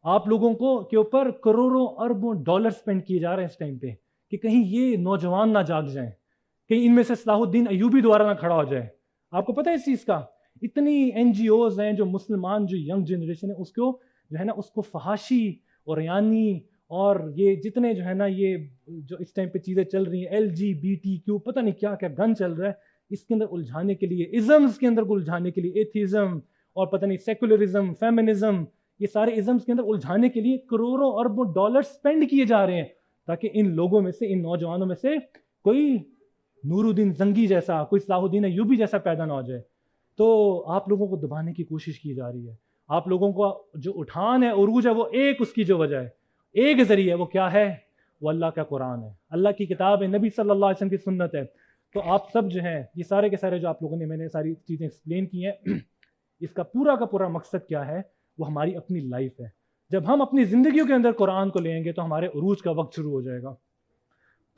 آپ لوگوں کو کے اوپر کروڑوں اربوں ڈالر سپینڈ کیے جا رہے ہیں اس ٹائم پہ کہ کہیں یہ نوجوان نہ جاگ جائیں، کہیں ان میں سے صلاح الدین ایوبی دوبارہ نہ کھڑا ہو جائے. آپ کو پتہ ہے اس چیز کا؟ اتنی این جی اوز ہیں جو مسلمان جو ینگ جنریشن ہے اس کو جو ہے نا اس کو فحاشی اور ریانی اور یہ جتنے جو ہے نا یہ جو اس ٹائم پہ چیزیں چل رہی ہیں LGBTQ پتہ نہیں کیا کیا گن چل رہا ہے اس کے اندر الجھانے کے لیے، ازمز کے اندر کو الجھانے کے لیے، ایتھیزم اور پتہ نہیں سیکولرزم، فیمنزم، یہ سارے ازمز کے اندر الجھانے کے لیے کروڑوں اربوں ڈالر سپینڈ کیے جا رہے ہیں تاکہ ان لوگوں میں سے، ان نوجوانوں میں سے کوئی نور الدین زنگی جیسا، کوئی صلاح الدین ایوبی جیسا پیدا نہ ہو جائے. تو آپ لوگوں کو دبانے کی کوشش کی جا رہی ہے. آپ لوگوں کو جو اٹھان ہے، عروج ہے، وہ ایک اس کی جو وجہ ہے، ایک ذریعہ ہے، وہ کیا ہے؟ وہ اللہ کا قرآن ہے، اللہ کی کتاب ہے، نبی صلی اللہ علیہ وسلم کی سنت ہے. تو آپ سب جو ہیں یہ سارے کے سارے جو آپ لوگوں نے میں نے ساری چیزیں ایکسپلین کی ہیں، اس کا پورا مقصد کیا ہے؟ وہ ہماری اپنی لائف ہے. جب ہم اپنی زندگیوں کے اندر قرآن کو لیں گے تو ہمارے عروج کا وقت شروع ہو جائے گا.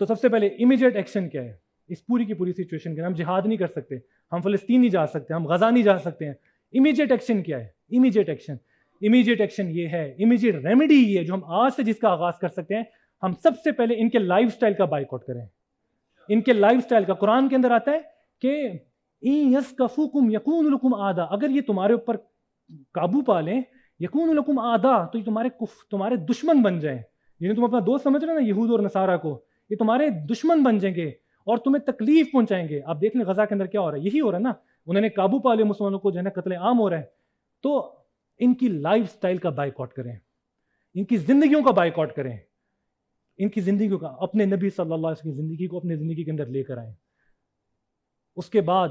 تو سب سے پہلے امیجیٹ ایکشن کیا ہے اس پوری کی پوری سچویشن کے؟ ہم جہاد نہیں کر سکتے، ہم فلسطین نہیں جا سکتے، ہم غزہ نہیں جا سکتے ہیں. امیجیٹ ایکشن کیا ہے؟ امیجیٹ ایکشن یہ ہے، امیجیٹ ریمیڈی یہ ہے جو ہم آج سے جس کا آغاز کر سکتے ہیں. ہم سب سے پہلے ان کے لائف سٹائل کا بائیکاٹ کریں. ان کے لائف سٹائل کا قرآن کے اندر آتا ہے کہ اِن یَسْکَفُوکُمْ یَکُونُ لَکُمْ اعداء، اگر یہ تمہارے اوپر قابو پا لیں، یکون لکم اعداء، تو یہ تمہارے دشمن بن جائیں. یعنی تم اپنا دوست سمجھ رہے ہو نا یہود اور نصارہ کو، یہ تمہارے دشمن بن جائیں گے اور تمہیں تکلیف پہنچائیں گے. آپ دیکھ لیں غزہ کے اندر کیا ہو رہا ہے، یہی ہو رہا ہے نا. انہوں نے قابو پا لیا مسلمانوں کو، جو ہے نا قتل عام ہو رہا ہے. تو ان کی لائف سٹائل کا بائیکاٹ کریں، ان کی زندگیوں کا بائیکاٹ کریں، ان کی زندگیوں کا، اپنے نبی صلی اللہ علیہ وسلم کی زندگی کو اپنے زندگی کے اندر لے کر آئیں. اس کے بعد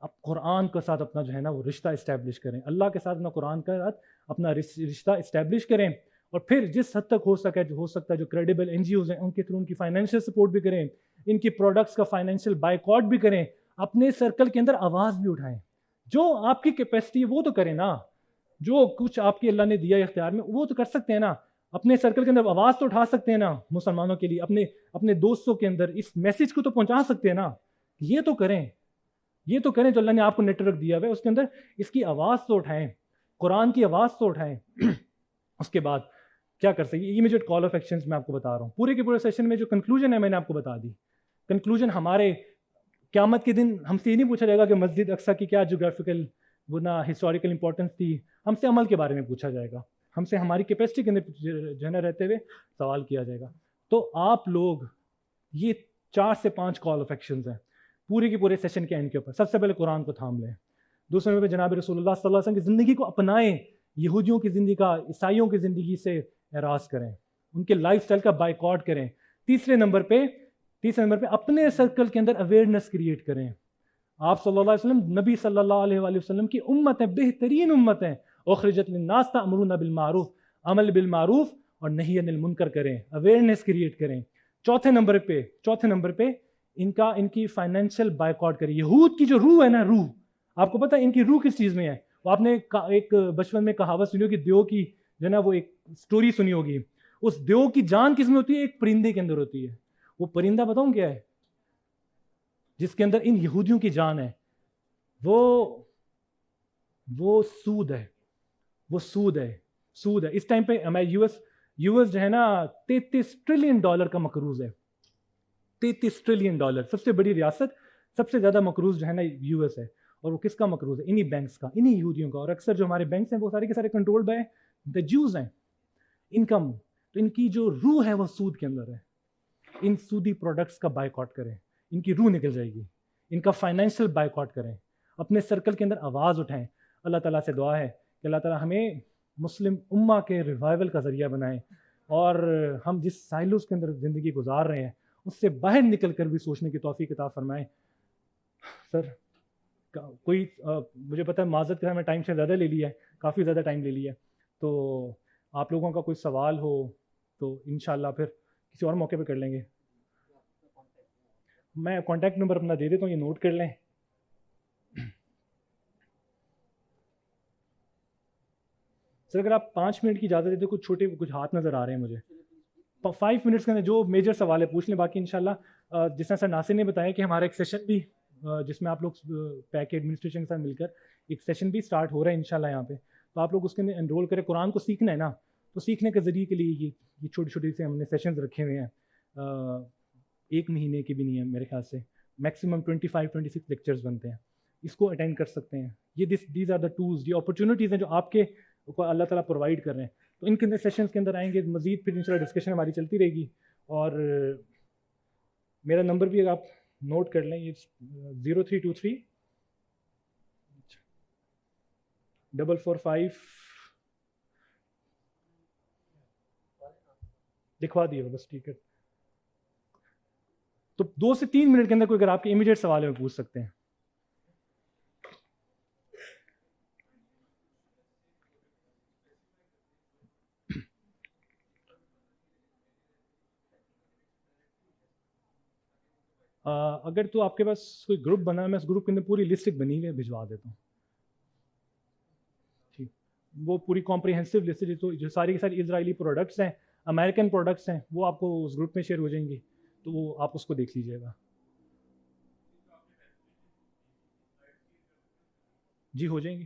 اب قرآن کے ساتھ اپنا جو ہے نا وہ رشتہ اسٹیبلش کریں، اللہ کے ساتھ اپنا قرآن کے ساتھ اپنا رشتہ اسٹیبلش کریں. اور پھر جس حد تک ہو سکتا ہے جو کریڈیبل این جی اوز ہیں ان کے تھرو ان کی فائنینشیل سپورٹ بھی کریں، ان کی پروڈکٹس کا فائنینشیل بائیکاٹ بھی کریں، اپنے سرکل کے اندر آواز بھی اٹھائیں. جو آپ کی کیپیسٹی ہے وہ تو کریں نا، جو کچھ آپ کے اللہ نے دیا اختیار میں وہ تو کر سکتے ہیں نا. اپنے سرکل کے اندر آواز تو اٹھا سکتے ہیں نا مسلمانوں کے لیے، اپنے دوستوں کے اندر اس میسج کو تو پہنچا سکتے ہیں نا. یہ تو کریں جو اللہ نے آپ کو نیٹ ورک دیا ہوا ہے اس کے اندر اس کی آواز تو اٹھائیں، قرآن کی آواز تو اٹھائیں. اس کے بعد کیا کر سکیں؟ امیجیٹ کال آف ایکشنز میں آپ کو بتا رہا ہوں. پورے کے پورے سیشن میں جو کنکلوژن ہے میں نے آپ کو بتا دی. کنکلوژن ہمارے قیامت کے دن ہم سے یہ نہیں پوچھا جائے گا کہ مسجد اقصیٰ کی کیا جغرافیکل وہ نہ ہسٹوریکل امپورٹنس تھی. ہم سے عمل کے بارے میں پوچھا جائے گا، ہم سے ہماری کیپیسٹی کے اندر جو ہے نا رہتے ہوئے سوال کیا جائے گا. تو آپ لوگ یہ 4 سے 5 کال آف ایکشنز ہیں پورے کے پورے سیشن کے اینڈ کے اوپر. سب سے پہلے قرآن کو تھام لیں. دوسرے نمبر پہ جناب رسول اللہ صلی اللہ علیہ وسلم کی زندگی کو اپنائیں، یہودیوں کی زندگی کا، عیسائیوں کی زندگی سے اعراض کریں، ان کے لائف سٹائل کا بائیکاٹ کریں. تیسرے نمبر پہ اپنے سرکل کے اندر اویئرنیس کریٹ کریں. آپ صلی اللہ علیہ وسلم نبی صلی اللہ علیہ وآلہ وسلم کی امت ہیں، بہترین امت ہیں. اخرجت للناس تأمرون بالمعروف، عمل بالمعروف اور نہی عن المنکر کریں، اویئرنیس کریٹ کریں. چوتھے نمبر پہ ان کی فائنینشیل بائیکاٹ کریں. یہود کی جو روح ہے نا، آپ کو پتہ ہے ان کی روح کس چیز میں ہے؟ وہ آپ نے ایک بچپن میں کہاوت سنی ہوگی، دیو کی جو ہے نا وہ ایک اسٹوری سنی ہوگی, اس دیو کی جان کس میں ہوتی ہے؟ ایک پرندے کے اندر ہوتی ہے. وہ پرندہ بتاؤں کیا ہے جس کے اندر ان یہودیوں کی جان ہے؟ وہ سود ہے, وہ سود ہے, سود ہے. اس ٹائم پہ ہمارے یو ایس جو ہے نا $33 ٹریلین کا مقروض ہے. $33 ٹریلین, سب سے بڑی ریاست, سب سے زیادہ مقروض جو ہے نا یو ایس ہے. اور وہ کس کا مقروض ہے؟ انہی بینکس کا, انہی یہودیوں کا. اور اکثر جو ہمارے بینکس ہیں وہ سارے کے سارے کنٹرول بائی دا جوز ہیں. انکم, تو ان کی جو روح ہے وہ سود کے اندر ہے. ان سودی پروڈکٹس کا بائیکاٹ کریں, ان کی روح نکل جائے گی. ان کا فائنینشیل بائیکاٹ کریں, اپنے سرکل کے اندر آواز اٹھائیں. اللہ تعالیٰ سے دعا ہے کہ اللہ تعالیٰ ہمیں مسلم امہ کے ریوائول کا ذریعہ بنائیں, اور ہم جس سائلوز کے اندر زندگی گزار رہے ہیں اس سے باہر نکل کر بھی سوچنے کی توفیق عطا فرمائیں. سر کوئی مجھے پتہ ہے معذرت کے ساتھ میں ٹائم سے زیادہ لے لیا ہے, کافی زیادہ ٹائم لے لیا ہے, تو آپ لوگوں کا کوئی سوال ہو تو انشاءاللہ پھر کسی اور موقع پہ کر لیں گے. میں کانٹیکٹ نمبر اپنا دے دیتا ہوں, یہ نوٹ کر لیں. سر اگر آپ 5 منٹ کی اجازت دیتے, کچھ ہاتھ نظر آ رہے ہیں مجھے. 5 منٹس کے اندر جو میجر سوال ہے پوچھ لیں, باقی انشاءاللہ جس طرح سر ناصر نے بتایا کہ ہمارا ایک سیشن بھی جس میں آپ لوگ پیک ایڈمنسٹریشن کے ساتھ مل کر ایک سیشن بھی سٹارٹ ہو رہا ہے انشاءاللہ یہاں پہ, تو آپ لوگ اس کے اندر انرول کریں. قرآن کو سیکھنا ہے نا, تو سیکھنے کے ذریعے کے لیے یہ چھوٹی چھوٹی سے ہم نے سیشنز رکھے ہوئے ہیں. 1 مہینے کے بھی نہیں ہے میرے خیال سے, میکسیمم 25-26 لیکچرز بنتے ہیں. اس کو اٹینڈ کر سکتے ہیں. یہ دیز آر دا ٹولز, یہ اپرچونیٹیز ہیں جو آپ کے اللہ تعالیٰ پرووائڈ کر رہے ہیں. تو ان کے اندر سیشنز کے اندر آئیں گے, مزید پھر انشاءاللہ ڈسکشن ہماری چلتی رہے گی. اور میرا نمبر بھی اگر آپ نوٹ کر لیں, یہ 0323 445 لکھوا دیے بس, ٹھیک ہے. تو 2 سے 3 منٹ کے اندر کوئی اگر آپ کے امیڈیٹ سوال ہے وہ پوچھ سکتے ہیں. اگر تو آپ کے پاس کوئی گروپ بنا ہے, میں اس گروپ کے اندر پوری لسٹ بنی ہوئی ہے بھجوا دیتا ہوں. ٹھیک, وہ پوری کمپریہنسو لسٹ جو ساری کی ساری اسرائیلی پروڈکٹس ہیں, امریکن پروڈکٹس ہیں, وہ آپ کو اس گروپ میں شیئر ہو جائیں گی, تو وہ آپ اس کو دیکھ لیجیے گا. جی ہو جائیں گی.